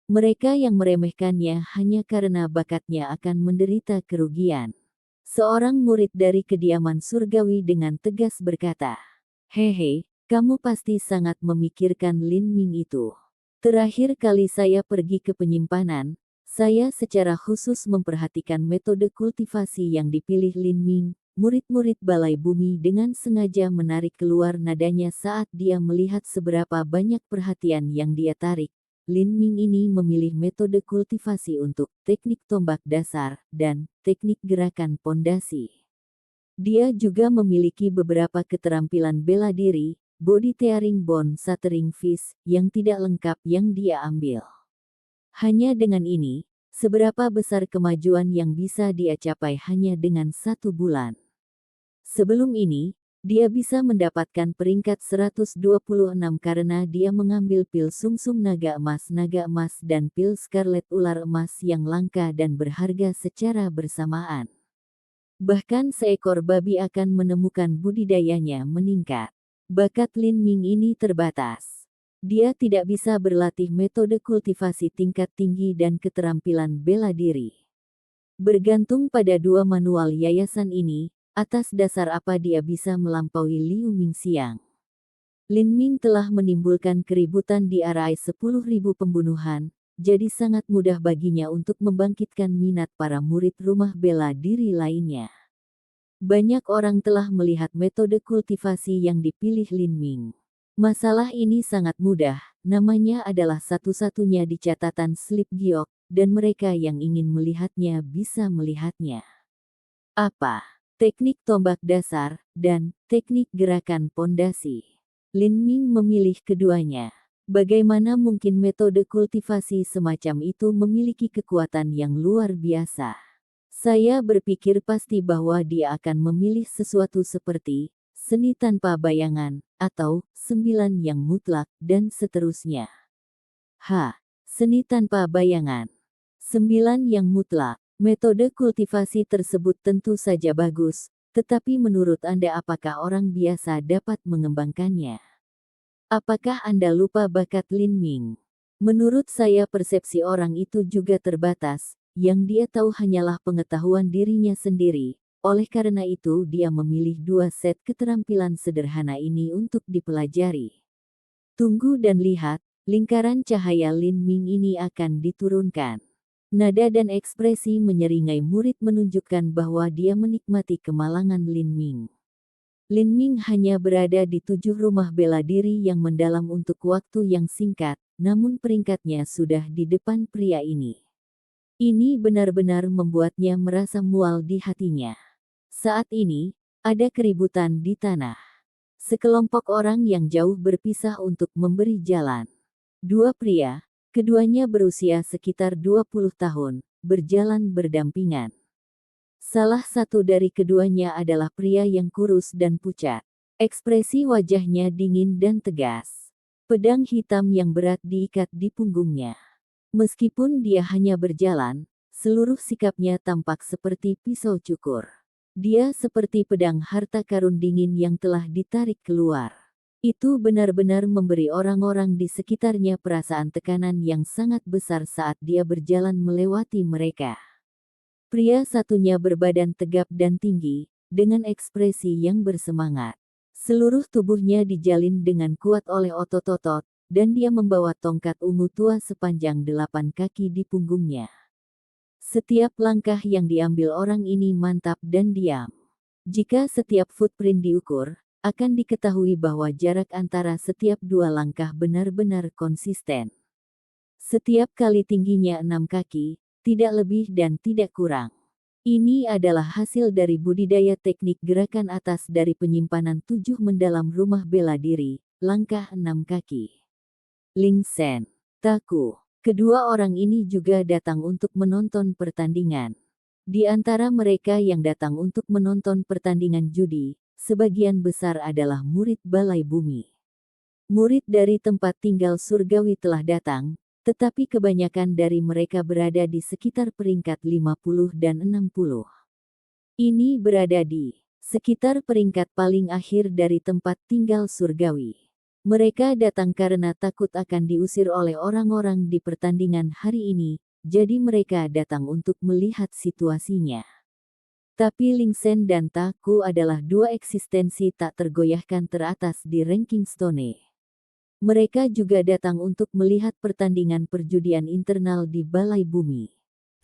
Mereka yang meremehkannya hanya karena bakatnya akan menderita kerugian. Seorang murid dari kediaman surgawi dengan tegas berkata, "Hehe, kamu pasti sangat memikirkan Lin Ming itu. Terakhir kali saya pergi ke penyimpanan, saya secara khusus memperhatikan metode kultivasi yang dipilih Lin Ming." Murid-murid Balai Bumi dengan sengaja menarik keluar nadanya saat dia melihat seberapa banyak perhatian yang dia tarik. Lin Ming ini memilih metode kultivasi untuk teknik tombak dasar dan teknik gerakan pondasi. Dia juga memiliki beberapa keterampilan bela diri, body tearing bone shattering fist, yang tidak lengkap yang dia ambil. Hanya dengan ini, seberapa besar kemajuan yang bisa dia capai hanya dengan 1 bulan. Sebelum ini, dia bisa mendapatkan peringkat 126 karena dia mengambil pil sumsum naga emas dan pil scarlet ular emas yang langka dan berharga secara bersamaan. Bahkan seekor babi akan menemukan budidayanya meningkat. Bakat Lin Ming ini terbatas. Dia tidak bisa berlatih metode kultivasi tingkat tinggi dan keterampilan bela diri. Bergantung pada 2 manual yayasan ini, atas dasar apa dia bisa melampaui Liu Mingxiang. Lin Ming telah menimbulkan keributan di RI 10.000 pembunuhan, jadi sangat mudah baginya untuk membangkitkan minat para murid rumah bela diri lainnya. Banyak orang telah melihat metode kultivasi yang dipilih Lin Ming. Masalah ini sangat mudah, namanya adalah satu-satunya di catatan slip giok, dan mereka yang ingin melihatnya bisa melihatnya. Apa? Teknik tombak dasar, dan teknik gerakan pondasi. Lin Ming memilih keduanya. Bagaimana mungkin metode kultivasi semacam itu memiliki kekuatan yang luar biasa? Saya berpikir pasti bahwa dia akan memilih sesuatu seperti seni tanpa bayangan, atau 9 yang mutlak, dan seterusnya. Seni tanpa bayangan. 9 yang mutlak. Metode kultivasi tersebut tentu saja bagus, tetapi menurut Anda apakah orang biasa dapat mengembangkannya? Apakah Anda lupa bakat Lin Ming? Menurut saya persepsi orang itu juga terbatas, yang dia tahu hanyalah pengetahuan dirinya sendiri, oleh karena itu dia memilih 2 set keterampilan sederhana ini untuk dipelajari. Tunggu dan lihat, lingkaran cahaya Lin Ming ini akan diturunkan. Nada dan ekspresi menyeringai murid menunjukkan bahwa dia menikmati kemalangan Lin Ming. Lin Ming hanya berada di 7 rumah bela diri yang mendalam untuk waktu yang singkat, namun peringkatnya sudah di depan pria ini. Ini benar-benar membuatnya merasa mual di hatinya. Saat ini, ada keributan di tanah. Sekelompok orang yang jauh berpisah untuk memberi jalan. Dua pria, keduanya berusia sekitar 20 tahun, berjalan berdampingan. Salah satu dari keduanya adalah pria yang kurus dan pucat. Ekspresi wajahnya dingin dan tegas. Pedang hitam yang berat diikat di punggungnya. Meskipun dia hanya berjalan, seluruh sikapnya tampak seperti pisau cukur. Dia seperti pedang harta karun dingin yang telah ditarik keluar. Itu benar-benar memberi orang-orang di sekitarnya perasaan tekanan yang sangat besar saat dia berjalan melewati mereka. Pria satunya berbadan tegap dan tinggi, dengan ekspresi yang bersemangat. Seluruh tubuhnya dijalin dengan kuat oleh otot-otot, dan dia membawa tongkat ungu tua sepanjang 8 kaki di punggungnya. Setiap langkah yang diambil orang ini mantap dan diam. Jika setiap footprint diukur, akan diketahui bahwa jarak antara setiap 2 langkah benar-benar konsisten. Setiap kali tingginya 6 kaki, tidak lebih dan tidak kurang. Ini adalah hasil dari budidaya teknik gerakan atas dari penyimpanan 7 mendalam rumah bela diri, langkah 6 kaki. Ling Sen, Taku. Kedua orang ini juga datang untuk menonton pertandingan. Di antara mereka yang datang untuk menonton pertandingan judi, sebagian besar adalah murid Balai Bumi. Murid dari tempat tinggal surgawi telah datang, tetapi kebanyakan dari mereka berada di sekitar peringkat 50 dan 60. Ini berada di sekitar peringkat paling akhir dari tempat tinggal surgawi. Mereka datang karena takut akan diusir oleh orang-orang di pertandingan hari ini, jadi mereka datang untuk melihat situasinya. Tapi Ling Sen dan Taku adalah dua eksistensi tak tergoyahkan teratas di ranking Stone. Mereka juga datang untuk melihat pertandingan perjudian internal di Balai Bumi.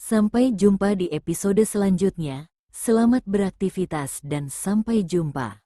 Sampai jumpa di episode selanjutnya. Selamat beraktivitas dan sampai jumpa.